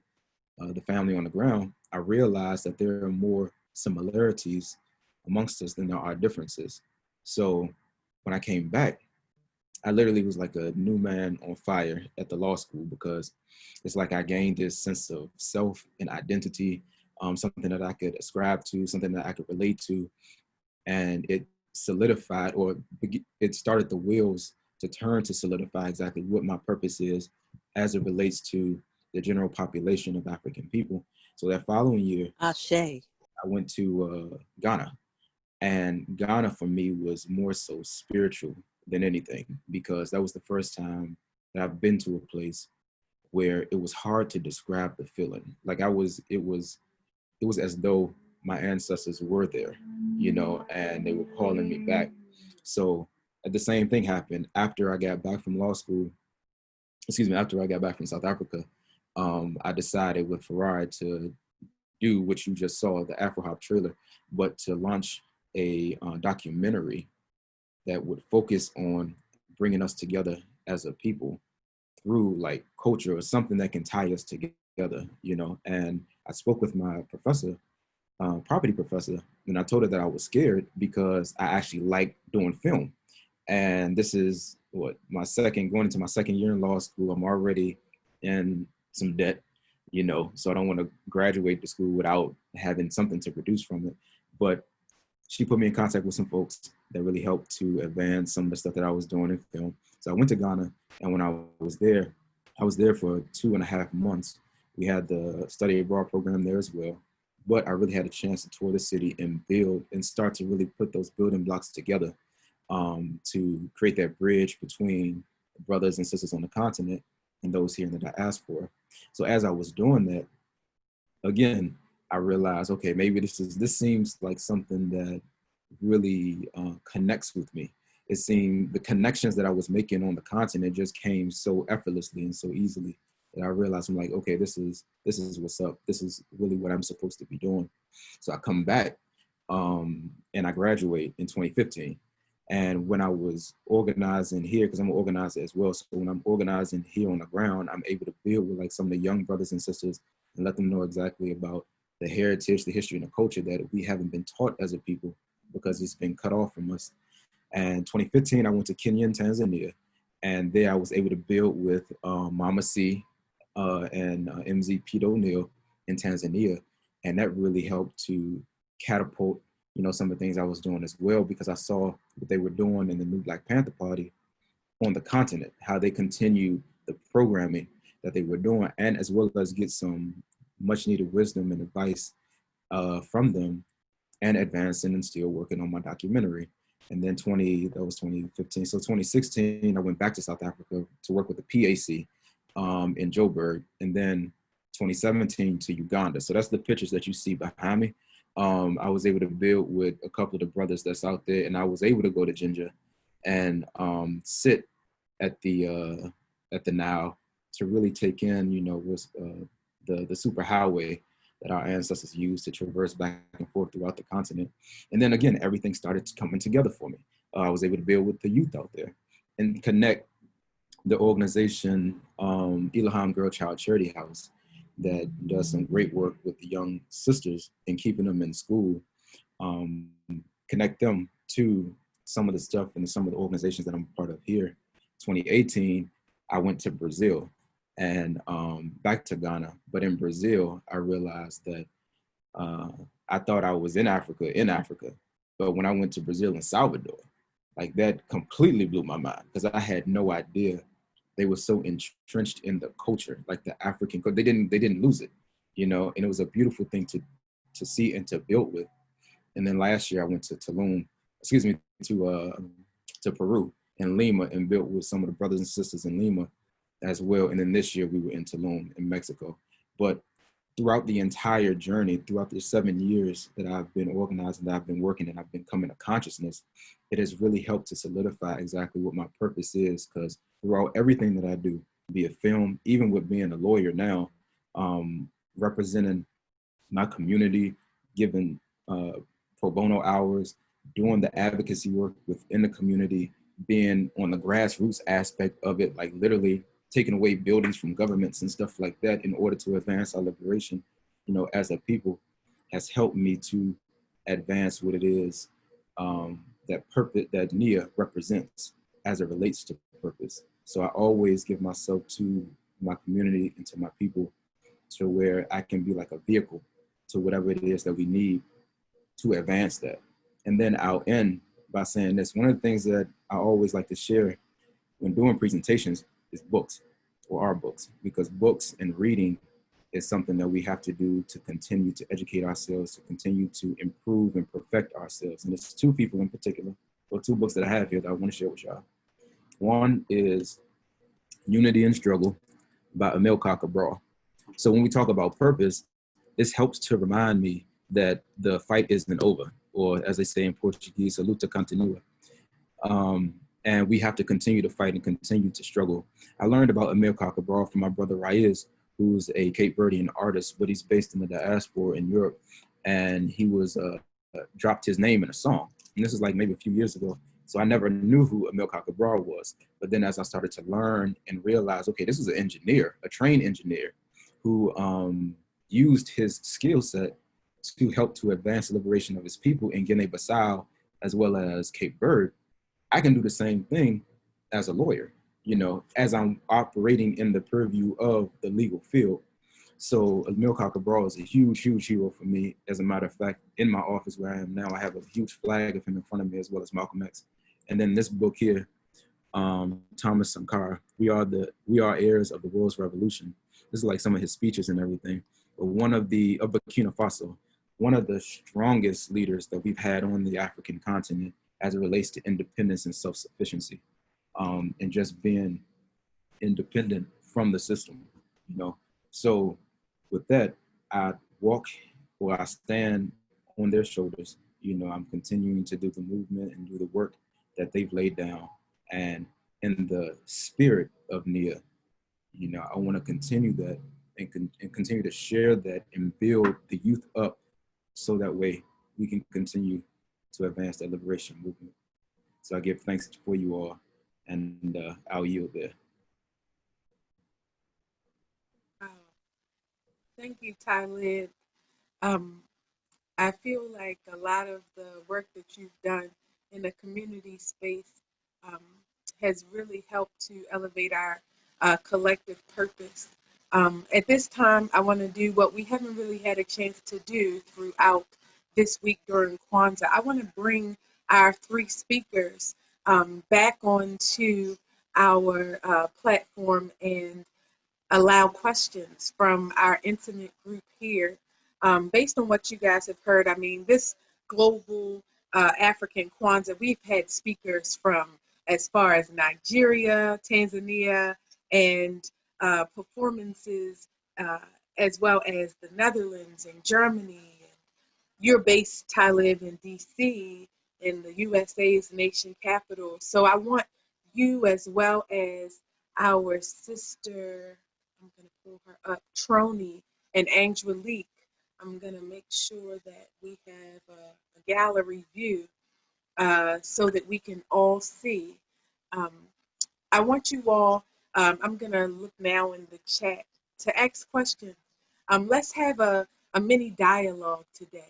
the family on the ground, I realized that there are more similarities amongst us than there are differences. So when I came back, I literally was like a new man on fire at the law school, because it's like I gained this sense of self and identity, something that I could ascribe to, something that I could relate to. And it solidified, or it started the wheels to turn to solidify exactly what my purpose is as it relates to the general population of African people. So that following year, Ashe. I went to Ghana. And Ghana for me was more so spiritual than anything, because that was the first time that I've been to a place where it was hard to describe the feeling. Like it was as though my ancestors were there, you know, and they were calling me back. So the same thing happened after I got back from law school. After I got back from South Africa, I decided with Farad to do what you just saw, the Afro Hop trailer, but to launch a documentary that would focus on bringing us together as a people through like culture, or something that can tie us together, you know. And I spoke with my professor, property professor, and I told her that I was scared because I actually like doing film. And this is going into my second year in law school. I'm already in some debt, you know, so I don't want to graduate the school without having something to produce from it. But she put me in contact with some folks that really helped to advance some of the stuff that I was doing in film. So I went to Ghana, and when I was there for 2.5 months. We had the study abroad program there as well. But I really had a chance to tour the city and build and start to really put those building blocks together to create that bridge between brothers and sisters on the continent and those here in the diaspora. So as I was doing that, again, I realized, okay, maybe this seems like something that really connects with me. It seemed the connections that I was making on the continent just came so effortlessly and so easily that I realized, I'm like, okay, this is what's up. This is really what I'm supposed to be doing. So I come back and I graduate in 2015. And when I was organizing here, because I'm an organizer as well, so when I'm organizing here on the ground, I'm able to build with like some of the young brothers and sisters and let them know exactly about the heritage, the history, and the culture that we haven't been taught as a people because it's been cut off from us. And 2015, I went to Kenya and Tanzania, and there I was able to build with Mama C and MZ Pete O'Neill in Tanzania, and that really helped to catapult, you know, some of the things I was doing as well, because I saw what they were doing in the new Black Panther Party on the continent, how they continue the programming that they were doing, and as well as get some much needed wisdom and advice from them, and advancing and still working on my documentary. And then that was 2015. So 2016, I went back to South Africa to work with the PAC in Joburg, and then 2017 to Uganda. So that's the pictures that you see behind me. I was able to build with a couple of the brothers that's out there, and I was able to go to Jinja and sit at the Nile to really take in, you know, the superhighway that our ancestors used to traverse back and forth throughout the continent. And then again, everything started coming together for me. I was able to build with the youth out there and connect the organization, Ilham Girl Child Charity House, that does some great work with the young sisters and keeping them in school, connect them to some of the stuff and some of the organizations that I'm a part of here. 2018, I went to Brazil and back to Ghana. But in Brazil, I realized that I thought I was in Africa. But when I went to Brazil and Salvador, like that completely blew my mind, because I had no idea they were so entrenched in the culture, like the African culture. They didn't lose it, you know, and it was a beautiful thing to see and to build with. And then last year I went to Peru and Lima and built with some of the brothers and sisters in Lima as well. And then this year we were in Tulum in Mexico. But throughout the entire journey, throughout the 7 years that I've been organizing, that I've been working, and I've been coming to consciousness, it has really helped to solidify exactly what my purpose is. Because throughout everything that I do, be a film, even with being a lawyer now, representing my community, giving pro bono hours, doing the advocacy work within the community, being on the grassroots aspect of it, like literally taking away buildings from governments and stuff like that in order to advance our liberation, you know, as a people, has helped me to advance what it is purpose that Nia represents as it relates to purpose. So I always give myself to my community and to my people to where I can be like a vehicle to whatever it is that we need to advance that. And then I'll end by saying this. One of the things that I always like to share when doing presentations is books, or our books, because books and reading is something that we have to do to continue to educate ourselves, to continue to improve and perfect ourselves. And it's two people in particular, or two books that I have here that I want to share with y'all. One is Unity and Struggle by Emil Cabral. So when we talk about purpose, this helps to remind me that the fight isn't over, or as they say in Portuguese, a luta continua. And we have to continue to fight and continue to struggle. I learned about Emil Cabral from my brother Raiz, who's a Cape Verdean artist, but he's based in the diaspora in Europe. And he was dropped his name in a song. And this is like maybe a few years ago. So I never knew who Emil Cabral was. But then as I started to learn and realize, okay, this was an engineer, a trained engineer who used his skill set to help to advance the liberation of his people in Guinea-Bissau, as well as Cape Verde. I can do the same thing as a lawyer, you know, as I'm operating in the purview of the legal field. So Emil Cabral is a huge, huge hero for me. As a matter of fact, in my office where I am now, I have a huge flag of him in front of me, as well as Malcolm X. And then this book here, Thomas Sankara, we are heirs of the world's revolution. This is like some of his speeches and everything. But of Burkina Faso, one of the strongest leaders that we've had on the African continent as it relates to independence and self-sufficiency, and just being independent from the system, you know. So with that, I stand on their shoulders. You know, I'm continuing to do the movement and do the work that they've laid down. And in the spirit of Nia, you know, I want to continue that and continue to share that and build the youth up so that way we can continue to advance that liberation movement. So I give thanks for you all, and I'll yield there. Thank you, Tyler. I feel like a lot of the work that you've done in the community space has really helped to elevate our collective purpose. At this time, I want to do what we haven't really had a chance to do throughout this week during Kwanzaa. I want to bring our three speakers back onto our platform and allow questions from our intimate group here. Based on what you guys have heard, I mean, this global African Kwanzaa, we've had speakers from as far as Nigeria, Tanzania, and performances as well as the Netherlands and Germany. You're based, Talib, in DC, in the USA's nation capital. So I want you, as well as our sister, I'm going to pull her up, Troni and Angelique. I'm going to make sure that we have a gallery view so that we can all see. I want you all, I'm going to look now in the chat to ask questions. Let's have a mini dialogue today.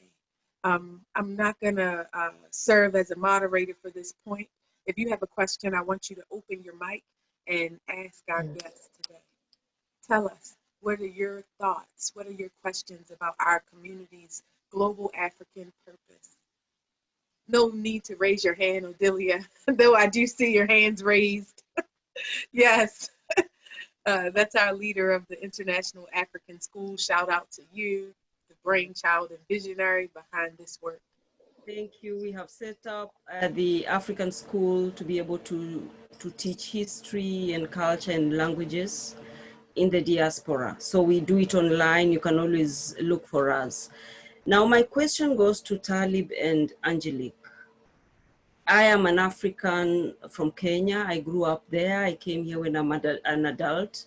I'm not going to serve as a moderator for this point. If you have a question, I want you to open your mic and ask our guests today. Tell us, what are your thoughts? What are your questions about our community's global African purpose? No need to raise your hand, Odelia, though I do see your hands raised. Yes, that's our leader of the International African School. Shout out to you, the brainchild and visionary behind this work. Thank you. We have set up the African School to be able to teach history and culture and languages in the diaspora. So we do it online. You can always look for us. Now, my question goes to Talib and Angelique. I am an African from Kenya. I grew up there. I came here when I'm an adult.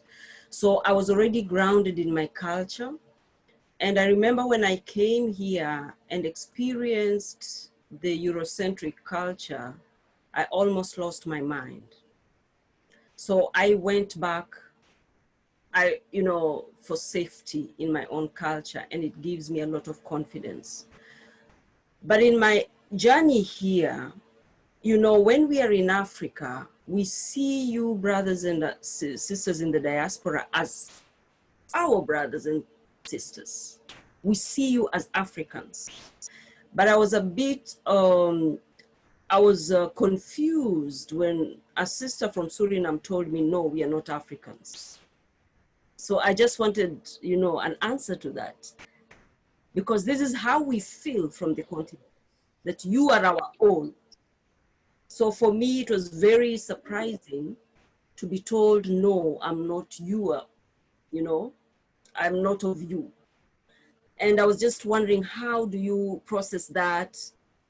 So I was already grounded in my culture. And I remember when I came here and experienced the Eurocentric culture, I almost lost my mind. So I went back, for safety in my own culture, and it gives me a lot of confidence. But in my journey here, you know, when we are in Africa, we see you brothers and sisters in the diaspora as our brothers and sisters. We see you as Africans. But I was a bit, confused when a sister from Suriname told me, no, we are not Africans. So I just wanted, you know, an answer to that. Because this is how we feel from the continent, that you are our own. So for me, it was very surprising to be told, no, I'm not you, you know, I'm not of you. And I was just wondering, how do you process that?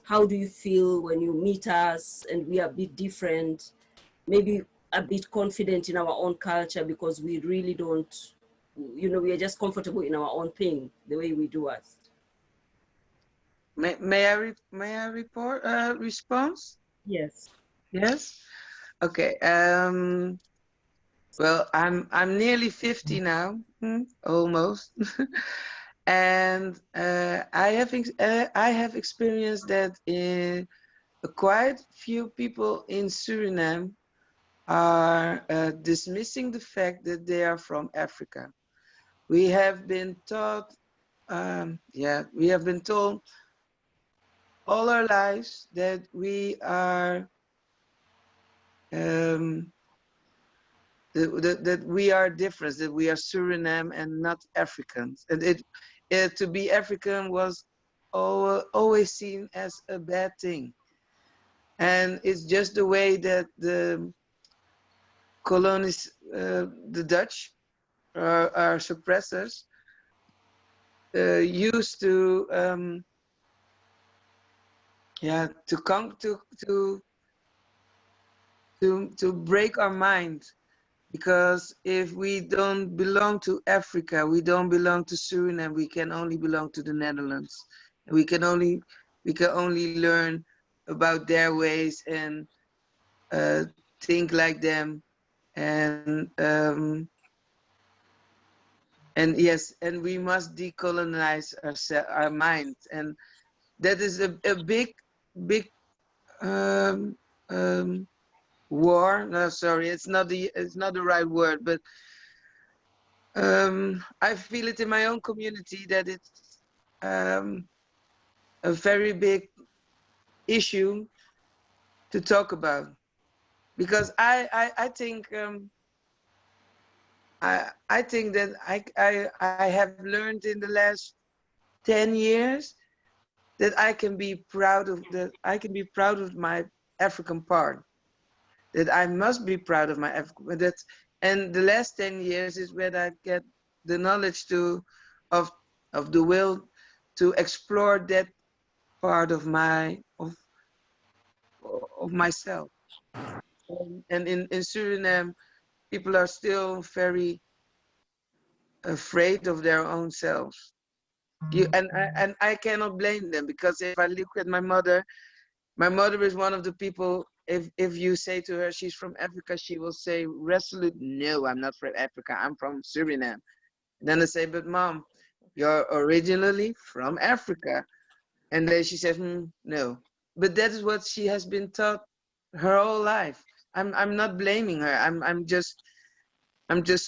How do you feel when you meet us and we are a bit different, maybe a bit confident in our own culture because we really don't, you know, we are just comfortable in our own thing, the way we do us. May I report response? Yes. Yes. Okay. Well, I'm nearly 50 now, almost, and I have experienced that quite few people in Suriname are dismissing the fact that they are from Africa. We have been taught, we have been told all our lives that we are that we are different, that we are Suriname and not Africans, and to be African was always seen as a bad thing, and it's just the way that the colonists, the Dutch, our suppressors, used to to break our mind, because if we don't belong to Africa, we don't belong to Suriname, we can only belong to the Netherlands. We can only learn about their ways and think like them, and yes, and we must decolonize our mind, and that is a big war. No, sorry, it's not the right word, but I feel it in my own community that it's a very big issue to talk about, because I think I think that I have learned in the last 10 years that I can be proud of my African part. That I must be proud of my African. And the last 10 years is when I get the knowledge of the will to explore that part of myself. And in Suriname, people are still very afraid of their own selves. And I cannot blame them, because if I look at my mother is one of the people, if you say to her she's from Africa, she will say resolute, no, I'm not from Africa, I'm from Suriname. And then I say, but Mom, you're originally from Africa. And then she says, no. But that is what she has been taught her whole life. I'm not blaming her. I'm just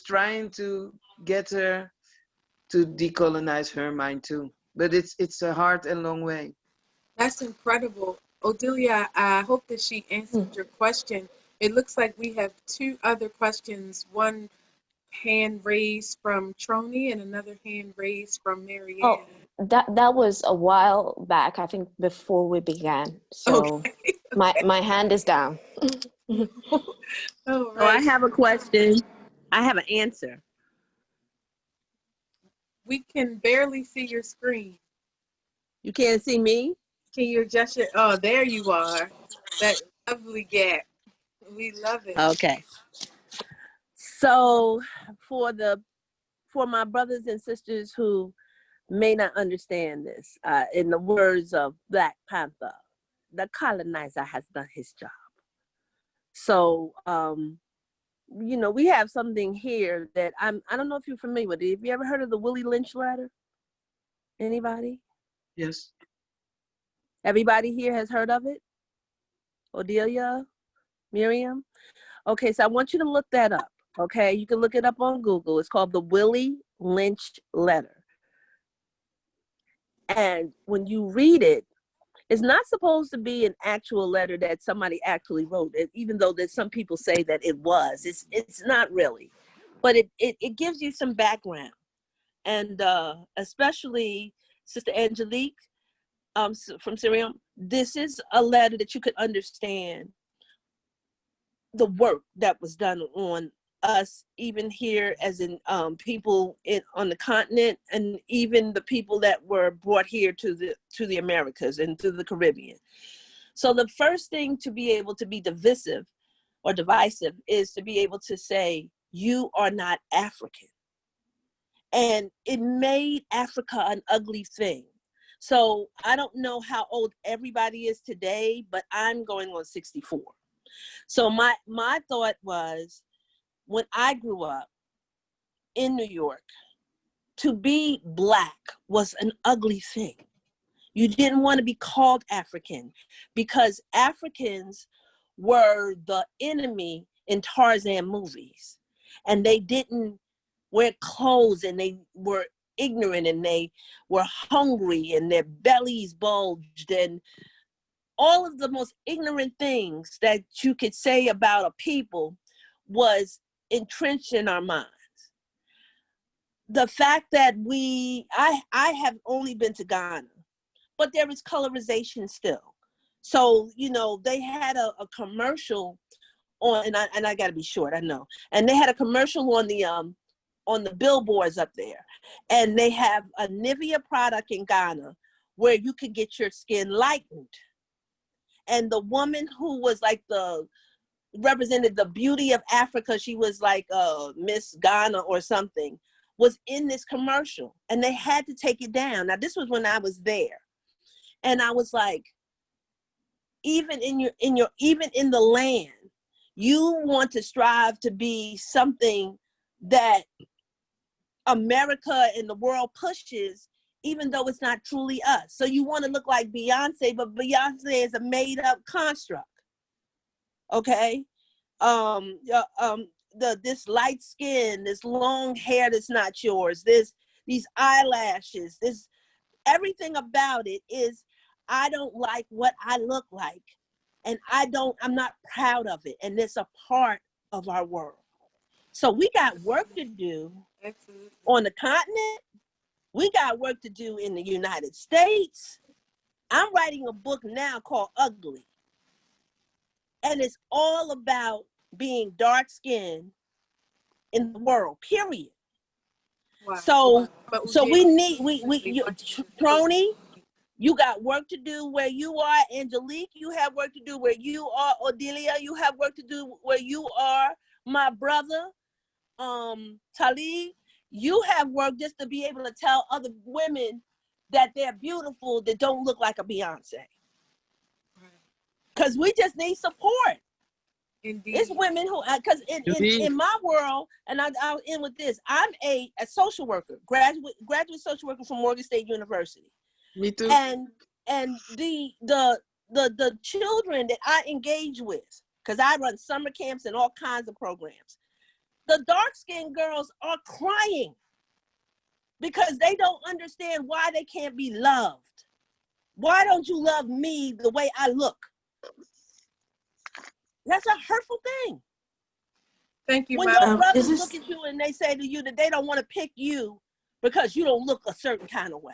trying to get her to decolonize her mind too. But it's a hard and long way. That's incredible. Odelia, I hope that she answered your question. It looks like we have two other questions, one hand raised from Troni and another hand raised from Marianne. Oh, that was a while back, I think before we began. So okay. my hand is down. Oh, I have a question. I have an answer. We can barely see your screen. You can't see me? Can you adjust it? Oh, there you are. That lovely gap. We love it. Okay. So for my brothers and sisters who may not understand this, in the words of Black Panther, the colonizer has done his job. So, you know, we have something here that I don't know if you're familiar with it. Have you ever heard of the Willy Lynch letter? Anybody? Yes. Everybody here has heard of it? Odelia, Miriam. Okay, so I want you to look that up. Okay, you can look it up on Google. It's called the Willy Lynch letter. And when you read it, it's not supposed to be an actual letter that somebody actually wrote, even though that some people say that it was. It's not really, but it gives you some background. And especially Sister Angelique from Syriam, this is a letter that you could understand the work that was done on us, even here as in people on the continent, and even the people that were brought here to the Americas and to the Caribbean. So the first thing to be able to be divisive or divisive is to be able to say, you are not African. And it made Africa an ugly thing. So I don't know how old everybody is today, but I'm going on 64. So my thought was, when I grew up in New York, to be Black was an ugly thing. You didn't want to be called African because Africans were the enemy in Tarzan movies. And they didn't wear clothes, and they were ignorant, and they were hungry, and their bellies bulged, and all of the most ignorant things that you could say about a people was entrenched in our minds. The fact that I have only been to Ghana, but there is colorization still. So, you know, they had a commercial on, and I gotta be short, I know. And they had a commercial on the billboards up there. And they have a Nivea product in Ghana where you could get your skin lightened. And the woman who was like represented the beauty of Africa, she was like Miss Ghana or something, was in this commercial, and they had to take it down. Now this was when I was there, and I was like, even in the land, you want to strive to be something that America and the world pushes, even though it's not truly us. So you want to look like Beyonce, but Beyonce is a made up construct. Okay. This light skin, this long hair that's not yours, these eyelashes, everything about it is, I don't like what I look like, and I'm not proud of it, and it's a part of our world. So we got work to do on the continent. We got work to do in the United States. I'm writing a book now called Ugly, and it's all about being dark-skinned in the world, period. Wow. So we need, Crony, you got work to do where you are. Angelique, you have work to do where you are. Odelia, you have work to do where you are. My brother, Talib, you have work just to be able to tell other women that they're beautiful, that don't look like a Beyonce. Because we just need support. Indeed. It's women who, because in my world, and I'll end with this, I'm a social worker, graduate social worker from Morgan State University. Me too. And the children that I engage with, because I run summer camps and all kinds of programs, the dark-skinned girls are crying because they don't understand why they can't be loved. Why don't you love me the way I look? That's a hurtful thing. Thank you, when your brothers look at you and they say to you that they don't want to pick you because you don't look a certain kind of way.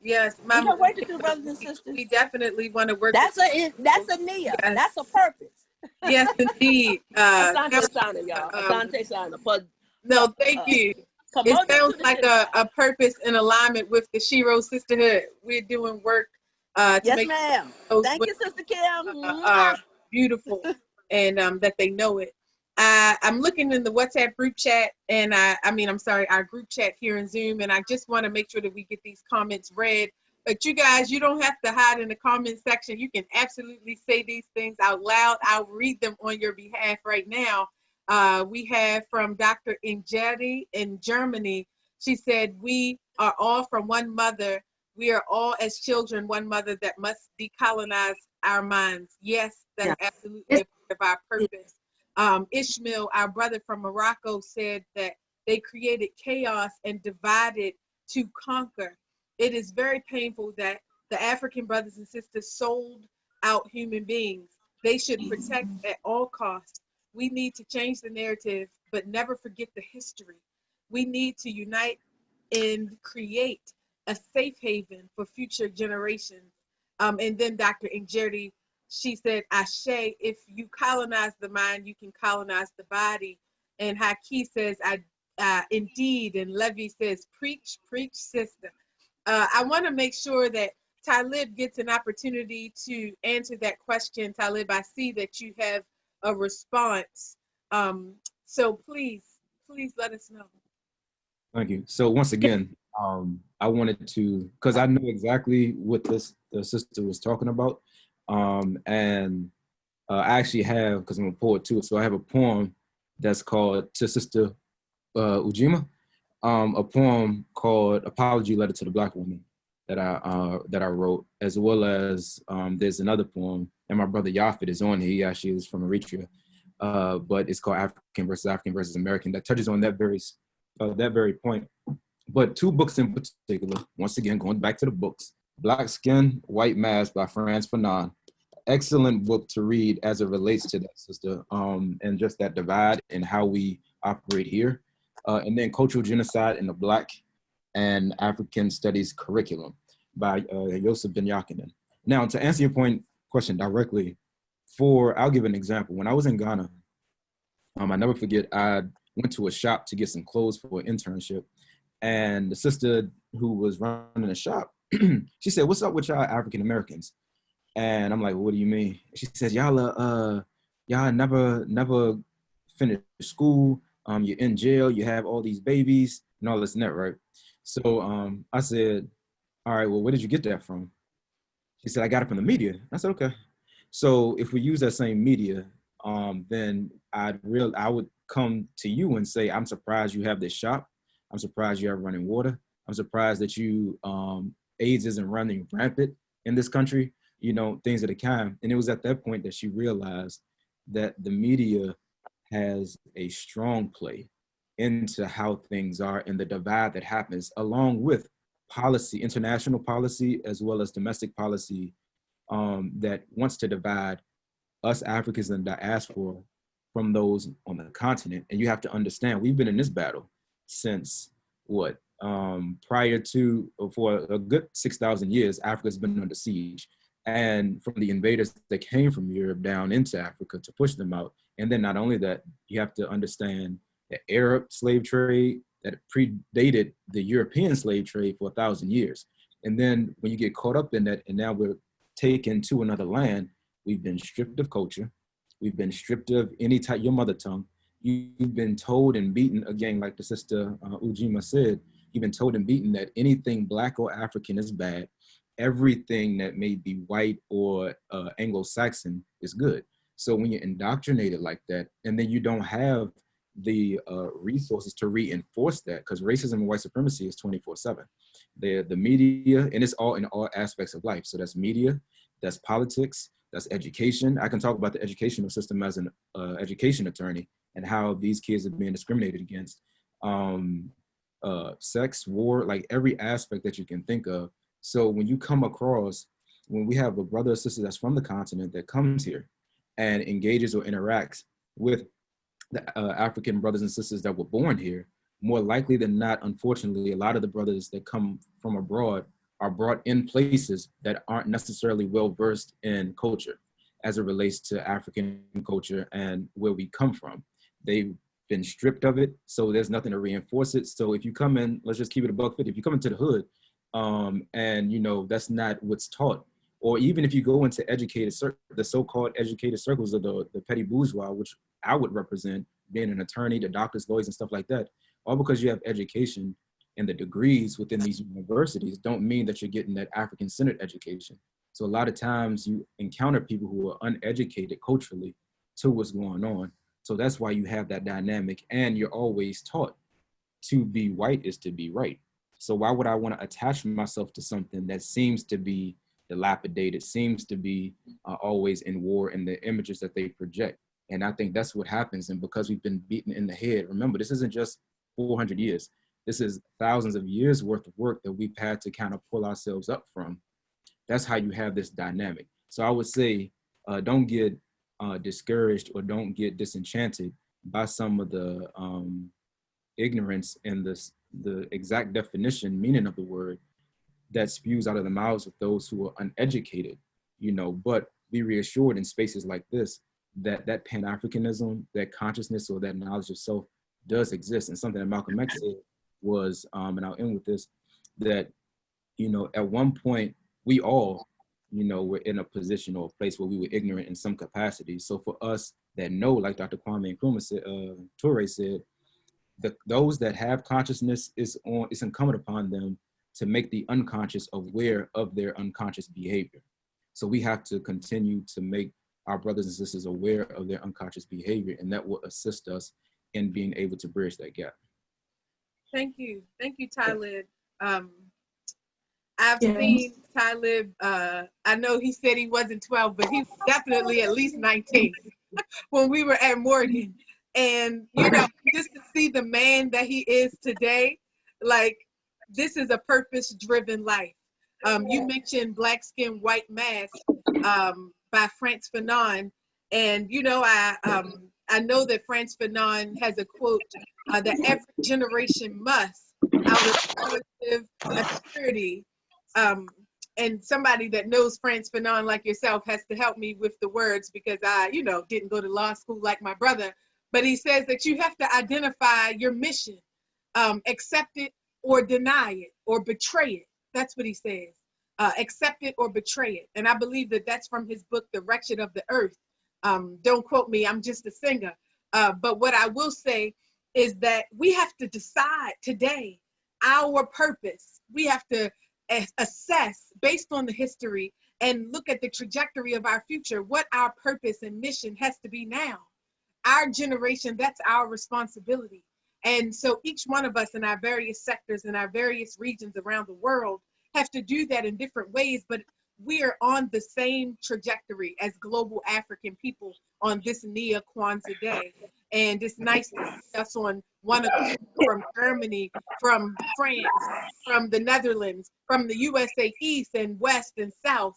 Yes, we got work to do, brothers and sisters. We definitely want to work. That's a Nia. Yes. That's a purpose. Yes, indeed. Asante Sana, y'all. Asante Sana. No, thank you. It sounds like a purpose in alignment with the Shiro Sisterhood. We're doing work. Yes, ma'am. Thank you, Sister Kim. Beautiful, and that they know it. I'm looking in the WhatsApp group chat, and our group chat here in Zoom, and I just want to make sure that we get these comments read. But you guys, you don't have to hide in the comment section. You can absolutely say these things out loud. I'll read them on your behalf right now. We have from Dr. Injeri in Germany. She said, "We are all from one mother. We are all as children one mother that must decolonize our minds. Yes, that's absolutely a part of our purpose. Ishmael, our brother from Morocco, said that they created chaos and divided to conquer. It is very painful that the African brothers and sisters sold out human beings. They should protect at all costs. We need to change the narrative, but never forget the history. We need to unite and create a safe haven for future generations. And then Dr. Injeri, she said, Ashe, if you colonize the mind, you can colonize the body. And Haki says, indeed. And Levy says, preach, preach, sister. I want to make sure that Talib gets an opportunity to answer that question. Talib, I see that you have a response. So please let us know. Thank you. So once again, I wanted to, because I know exactly what the sister was talking about. And I actually have, because I'm a poet too, so I have a poem that's called To Sister Ujima, a poem called Apology Letter to the Black Woman that I wrote, as well as there's another poem, and my brother Yafet is on here. He actually is from Eritrea, but it's called African versus American, that touches on that very point. But two books in particular, once again, going back to the books, Black Skin, White Mask by Frantz Fanon. Excellent book to read as it relates to that, sister, and just that divide and how we operate here. And then Cultural Genocide in the Black and African Studies Curriculum by Yosef Ben Yakinen. Now, to answer your question directly, I'll give an example. When I was in Ghana, I never forget, I went to a shop to get some clothes for an internship. And the sister who was running the shop, she said, "What's up with y'all African Americans?" And I'm like, "What do you mean?" She says, y'all never finished school. You're in jail. You have all these babies and all this and that, right? So I said, "All right, well, where did you get that from?" She said, "I got it from the media." I said, "Okay." So if we use that same media, then I would come to you and say, "I'm surprised you have this shop. I'm surprised you have running water. I'm surprised that you AIDS isn't running rampant in this country." You know, things of the kind. And it was at that point that she realized that the media has a strong play into how things are and the divide that happens, along with policy, international policy, as well as domestic policy that wants to divide us Africans in the diaspora from those on the continent. And you have to understand, we've been in this battle since what? Prior to, for a good 6,000 years, Africa's been under siege. And from the invaders that came from Europe down into Africa to push them out. And then not only that, you have to understand the Arab slave trade that predated the European slave trade for 1,000 years. And then when you get caught up in that, and now we're taken to another land, we've been stripped of culture. We've been stripped of any type, your mother tongue. You've been told and beaten, again, like the sister Ujima said, you've been told and beaten that anything Black or African is bad. Everything that may be white or Anglo-Saxon is good. So when you're indoctrinated like that, and then you don't have the resources to reinforce that, because racism and white supremacy is 24/7. The media, and it's all in all aspects of life. So that's media, that's politics, that's education. I can talk about the educational system as an education attorney and how these kids are being discriminated against. Sex, war, like every aspect that you can think of. So when you come across, when we have a brother or sister that's from the continent that comes here and engages or interacts with the African brothers and sisters that were born here, more likely than not, unfortunately, a lot of the brothers that come from abroad are brought in places that aren't necessarily well-versed in culture as it relates to African culture and where we come from. They've been stripped of it, so there's nothing to reinforce it. So if you come in, let's just keep it $1.50. If you come into the hood, and you know that's not what's taught, or even if you go into the so-called educated circles of the petty bourgeois, which I would represent, being an attorney, the doctors, lawyers, and stuff like that, all because you have education and the degrees within these universities don't mean that you're getting that African-centered education. So a lot of times you encounter people who are uneducated culturally to what's going on. So that's why you have that dynamic, and you're always taught to be white is to be right. So why would I want to attach myself to something that seems to be dilapidated, seems to be always in war in the images that they project. And I think that's what happens. And because we've been beaten in the head, remember, this isn't just 400 years. This is thousands of years worth of work that we've had to kind of pull ourselves up from. That's how you have this dynamic. So I would say, don't get discouraged or don't get disenchanted by some of the ignorance and the exact definition, meaning of the word that spews out of the mouths of those who are uneducated, you know, but be reassured in spaces like this that that Pan-Africanism, that consciousness or that knowledge of self does exist. And something that Malcolm X said was, and I'll end with this, that, you know, at one point we all, you know, were in a position or a place where we were ignorant in some capacity. So for us that know, like Dr. Kwame Nkrumah said, Toure said, those that have consciousness, it's incumbent upon them to make the unconscious aware of their unconscious behavior. So we have to continue to make our brothers and sisters aware of their unconscious behavior, and that will assist us in being able to bridge that gap. Thank you, Talib. I've seen Talib, I know he said he wasn't 12, but he was definitely at least 19 when we were at Morgan. And, you know, just to see the man that he is today, like, this is a purpose-driven life. You mentioned Black Skin, White Mask by Frantz Fanon. And, you know, I know that Frantz Fanon has a quote that every generation must, out of collective obscurity. And somebody that knows Frantz Fanon like yourself has to help me with the words, because I, you know, didn't go to law school like my brother. But he says that you have to identify your mission, accept it or deny it or betray it. That's what he says. Accept it or betray it. And I believe that that's from his book, The Wretched of the Earth. Don't quote me, I'm just a singer. But what I will say is that we have to decide today our purpose. We have to assess based on the history and look at the trajectory of our future, what our purpose and mission has to be now. Our generation, that's our responsibility. And so each one of us in our various sectors and our various regions around the world have to do that in different ways, but we are on the same trajectory as global African people on this Nia Kwanzaa Day. And it's nice to see us on one accord from Germany, from France, from the Netherlands, from the USA East and West and South,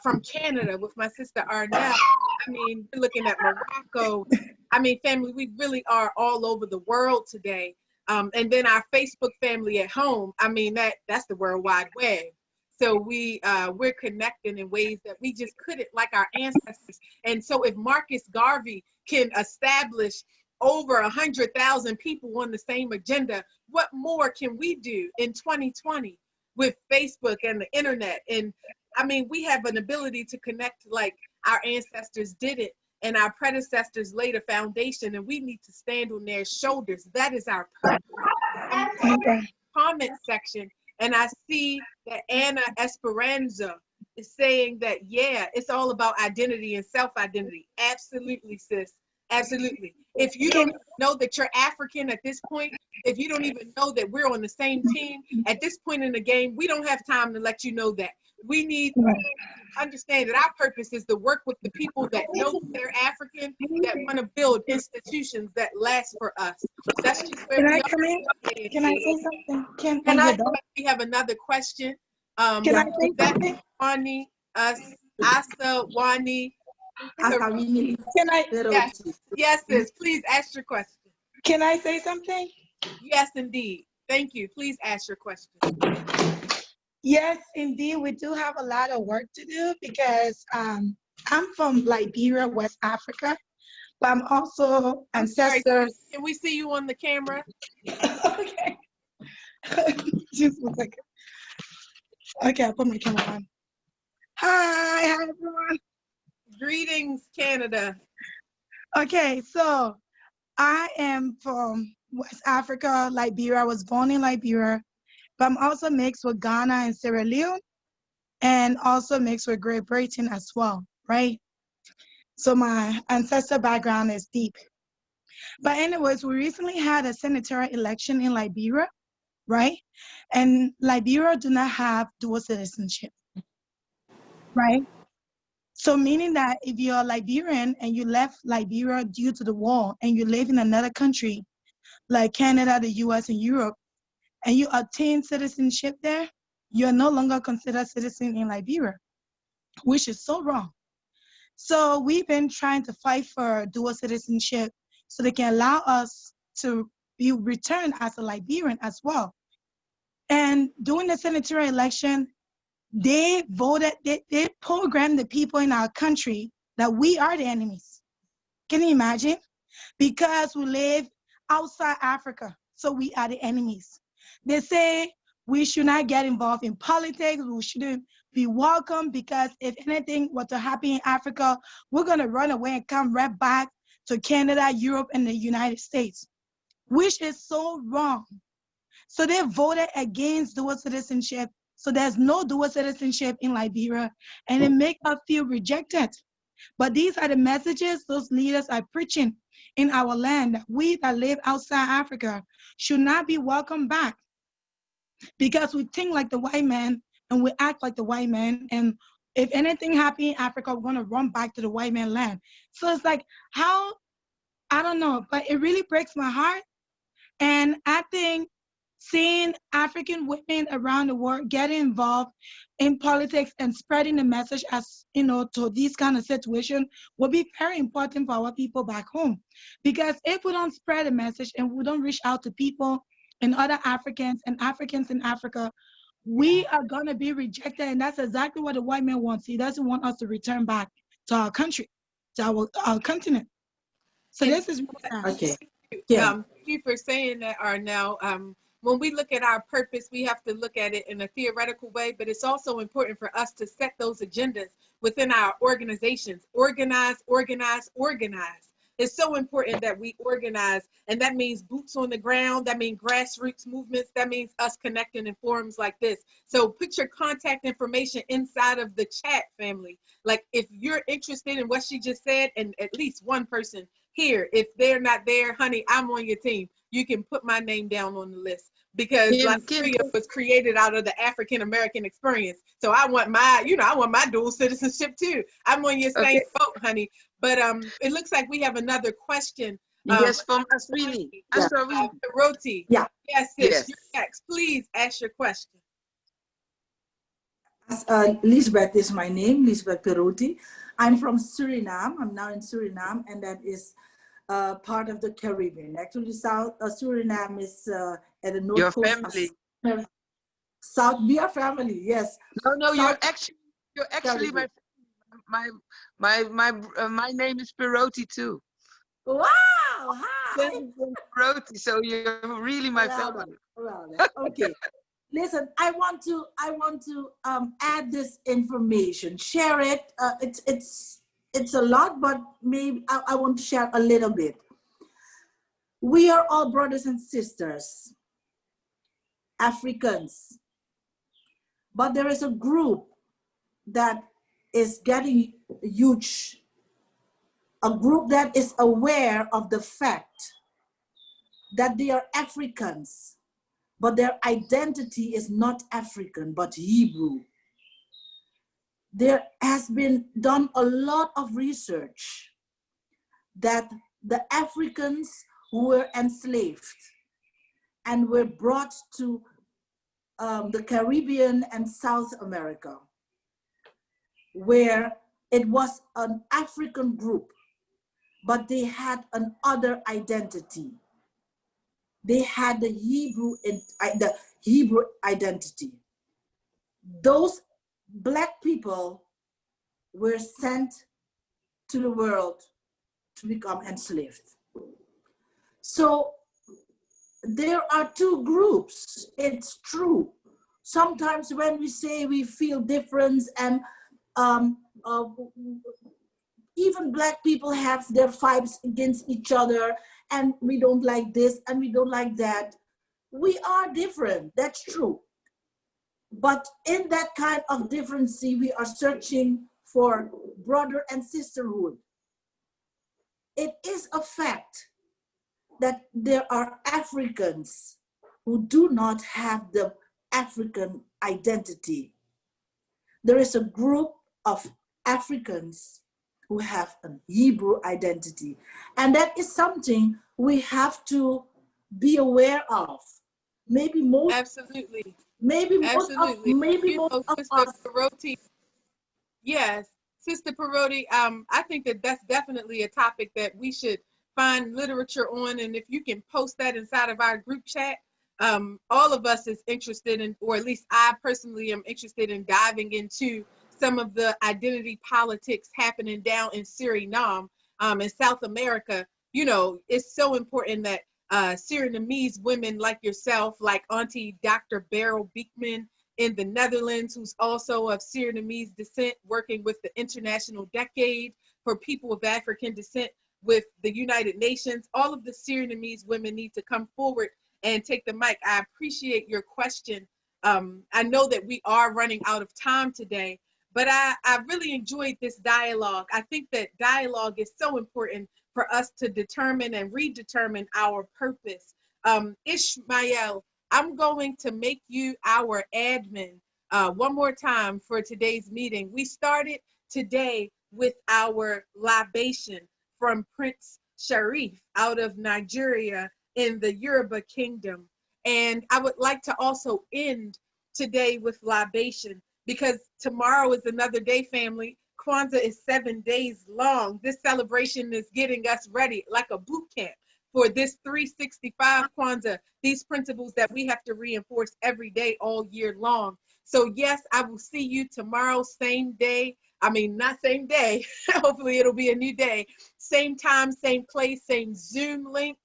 from Canada with my sister Arnell. I mean, we're looking at Morocco. I mean, family, we really are all over the world today. And then our Facebook family at home, I mean, that's the World Wide Web. So we're connecting in ways that we just couldn't, like our ancestors. And so if Marcus Garvey can establish over 100,000 people on the same agenda, what more can we do in 2020 with Facebook and the internet? And I mean, we have an ability to connect like our ancestors did it, and our predecessors laid a foundation, and we need to stand on their shoulders. That is our purpose. Comment section, and I see that Anna Esperanza is saying that, yeah, it's all about identity and self-identity. Absolutely, sis. Absolutely. If you don't know that you're African at this point, if you don't even know that we're on the same team at this point in the game, we don't have time to let you know that. We need to understand that our purpose is to work with the people that know they're African, that want to build institutions that last for us. That's just where we are. Can I say something? We have another question. Can I say something? Wani, Asa, Wani. Can I? Yes, sis. Please ask your question. Can I say something? Yes, indeed. Thank you. Please ask your question. Yes, indeed. We do have a lot of work to do because I'm from Liberia, West Africa, but I'm also ancestors. Can we see you on the camera? Okay. Just one second. Okay, I'll put my camera on. Hi everyone. Greetings, Canada. Okay, so I am from West Africa, Liberia. I was born in Liberia, but I'm also mixed with Ghana and Sierra Leone, and also mixed with Great Britain as well, right? So my ancestral background is deep. But anyways, we recently had a senatorial election in Liberia, right? And Liberia do not have dual citizenship. right? So meaning that if you're Liberian and you left Liberia due to the war and you live in another country like Canada, the US, and Europe, and you attain citizenship there, you're no longer considered citizen in Liberia, which is so wrong. So we've been trying to fight for dual citizenship so they can allow us to be returned as a Liberian as well. And during the senatorial election, they voted, they programmed the people in our country that we are the enemies. Can you imagine? Because we live outside Africa, so we are the enemies. They say we should not get involved in politics, we shouldn't be welcome, because if anything were to happen in Africa, we're gonna run away and come right back to Canada, Europe, and the United States, which is so wrong. So they voted against dual citizenship. So there's no dual citizenship in Liberia, and it makes us feel rejected. But these are the messages those leaders are preaching in our land. We that live outside Africa should not be welcomed back, because we think like the white man and we act like the white man. And if anything happens in Africa, we're going to run back to the white man land. So it's like, how, I don't know, but it really breaks my heart. And I think seeing African women around the world getting involved in politics and spreading the message, as you know, to these kind of situations will be very important for our people back home. Because if we don't spread the message and we don't reach out to people and other Africans and Africans in Africa, we are going to be rejected. And that's exactly what the white man wants. He doesn't want us to return back to our country, to our continent. So this is okay. Thank you for saying that, Arnell. When we look at our purpose, we have to look at it in a theoretical way, but it's also important for us to set those agendas within our organizations. Organize, organize, organize. It's so important that we organize, and that means boots on the ground, that means grassroots movements, that means us connecting in forums like this. So put your contact information inside of the chat, family. Like if you're interested in what she just said, and at least one person here, if they're not there, honey, I'm on your team. You can put my name down on the list, because Liberia was created out of the African American experience. So I want my, I want my dual citizenship too. I'm on your same boat, honey. But it looks like we have another question. Yes, from us, Willy. I'm sorry. Roti. Yeah. Yes, sis, you're next. Please ask your question. Lisbeth is my name, Lisbeth Perotti. I'm from Suriname. I'm now in Suriname, and that is part of the Caribbean. Actually, Suriname is at the north coast. Your family. South, we are family. Yes. No, you're actually my name is Perotti too. Wow! Hi. Perotti, so you're really my family. Okay. Listen, I want to add this information, share it. It's a lot, but maybe I want to share a little bit. We are all brothers and sisters, Africans, but there is a group that is getting huge, a group that is aware of the fact that they are Africans, but their identity is not African, but Hebrew. There has been done a lot of research that the Africans who were enslaved and were brought to the Caribbean and South America, where it was an African group, but they had another identity. They had the Hebrew identity. Those Black people were sent to the world to become enslaved. So there are two groups. It's true. Sometimes when we say we feel difference, and even Black people have their fights against each other, and we don't like this and we don't like that. We are different, that's true. But in that kind of difference, we are searching for brother and sisterhood. It is a fact that there are Africans who do not have the African identity. There is a group of Africans who have a Hebrew identity. And that is something we have to be aware of. Maybe most Absolutely. maybe most Absolutely. of maybe You most know, of Sister us. Paroti, yes, Sister Paroti, I think that that's definitely a topic that we should find literature on, and if you can post that inside of our group chat, all of us is interested in, or at least I personally am interested in diving into some of the identity politics happening down in Suriname, in South America. You know, it's so important that Surinamese women like yourself, like Auntie Dr. Beryl Beekman in the Netherlands, who's also of Surinamese descent, working with the International Decade for People of African Descent with the United Nations. All of the Surinamese women need to come forward and take the mic. I appreciate your question. I know that we are running out of time today, but I really enjoyed this dialogue. I think that dialogue is so important for us to determine and redetermine our purpose. Ishmael, I'm going to make you our admin one more time for today's meeting. We started today with our libation from Prince Sharif out of Nigeria in the Yoruba Kingdom. And I would like to also end today with libation, because tomorrow is another day, family. Kwanzaa is 7 days long. This celebration is getting us ready like a boot camp for this 365 Kwanzaa, these principles that we have to reinforce every day all year long. So yes, I will see you tomorrow, same day. I mean, not same day. Hopefully it'll be a new day. Same time, same place, same Zoom link,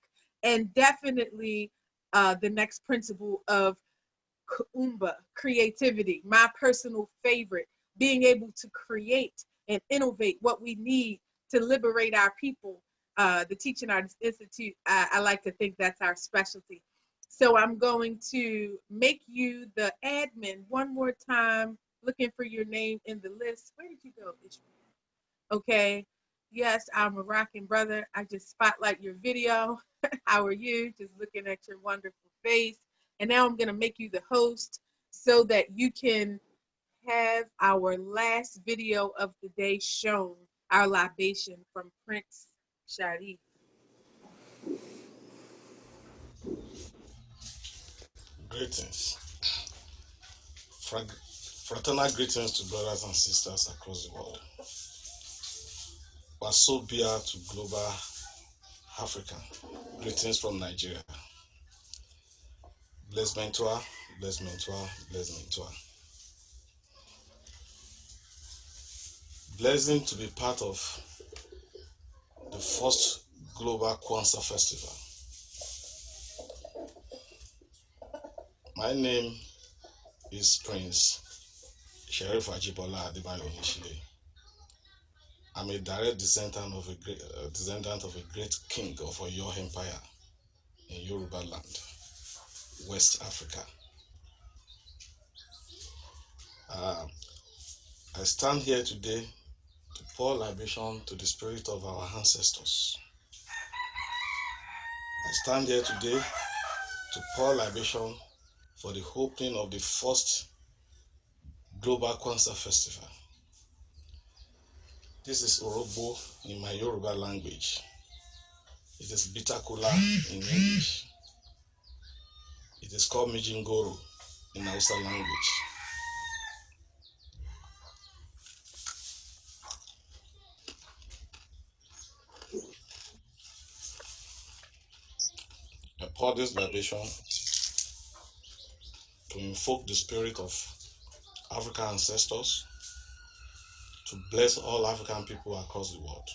and definitely the next principle of Kuumba, creativity, my personal favorite, being able to create and innovate what we need to liberate our people. The Teaching Artists Institute, I like to think that's our specialty. So I'm going to make you the admin one more time, looking for your name in the list. Where did you go, Ishmael? Okay. Yes, I'm a rocking brother. I just spotlight your video. How are you? Just looking at your wonderful face. And now I'm going to make you the host so that you can have our last video of the day shown, our libation from Prince Sharif. Greetings. Fraternal greetings to brothers and sisters across the world. Wasobia to global Africa. Greetings from Nigeria. Bless Mentor, bless Mentor, bless Mentor. Blessing to be part of the first global Kwanzaa festival. My name is Prince Sharif Ajibola Adebayo Onishile. I'm a direct descendant of a great king of Oyo Empire in Yoruba land, West Africa. I stand here today to pour libation to the spirit of our ancestors. I stand here today to pour libation for the opening of the first Global Kwanzaa Festival. This is Orogbo in my Yoruba language. It is Bitakula in English. It is called Mijingoro in Hausa language. I pour this libation to invoke the spirit of African ancestors, to bless all African people across the world.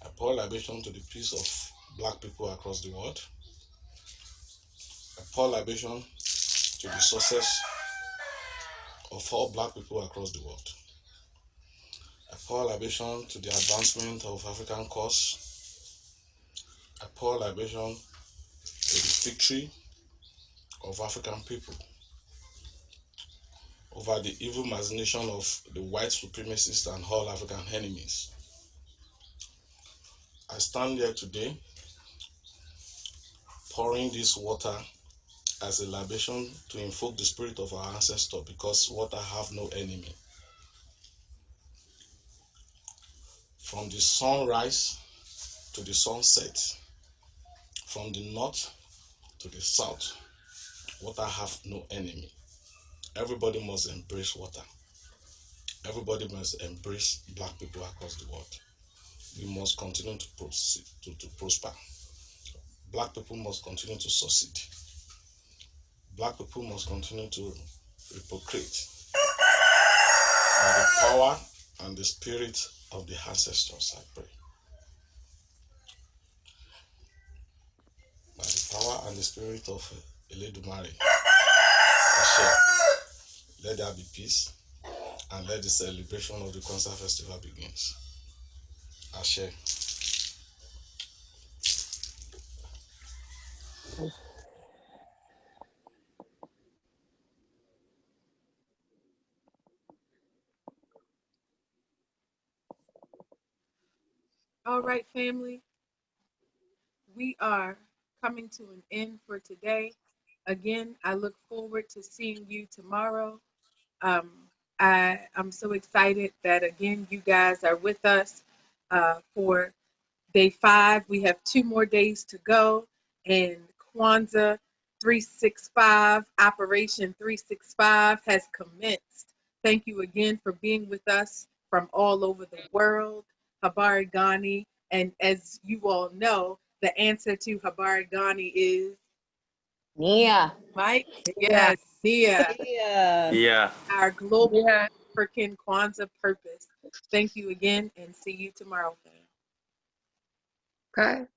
I pour libation to the peace of Black people across the world. I pour libation to the success of all Black people across the world. I pour libation to the advancement of African cause. I pour libation to the victory of African people over the evil machination of the white supremacists and all African enemies. I stand here today pouring this water as a libation to invoke the spirit of our ancestors, because water have no enemy. From the sunrise to the sunset, from the north to the south, water have no enemy. Everybody must embrace water. Everybody must embrace black people across the world. We must continue to proceed, to prosper. Black people must continue to succeed. Black people must continue to reprocreate by the power and the spirit of the ancestors, I pray. By the power and the spirit of Eledumare, Ashe, let there be peace and let the celebration of the Kwanzaa festival begins. Ashe. All right, family. We are coming to an end for today. Again, I look forward to seeing you tomorrow. I'm so excited that, again, you guys are with us for day 5. We have 2 more days to go, and Kwanzaa 365, Operation 365 has commenced. Thank you again for being with us from all over the world. Habari Gani, and as you all know, the answer to Habari Gani is Nia. Mike. Yes, Nia. Yeah. Our global African Kwanzaa purpose. Thank you again, and see you tomorrow. Okay.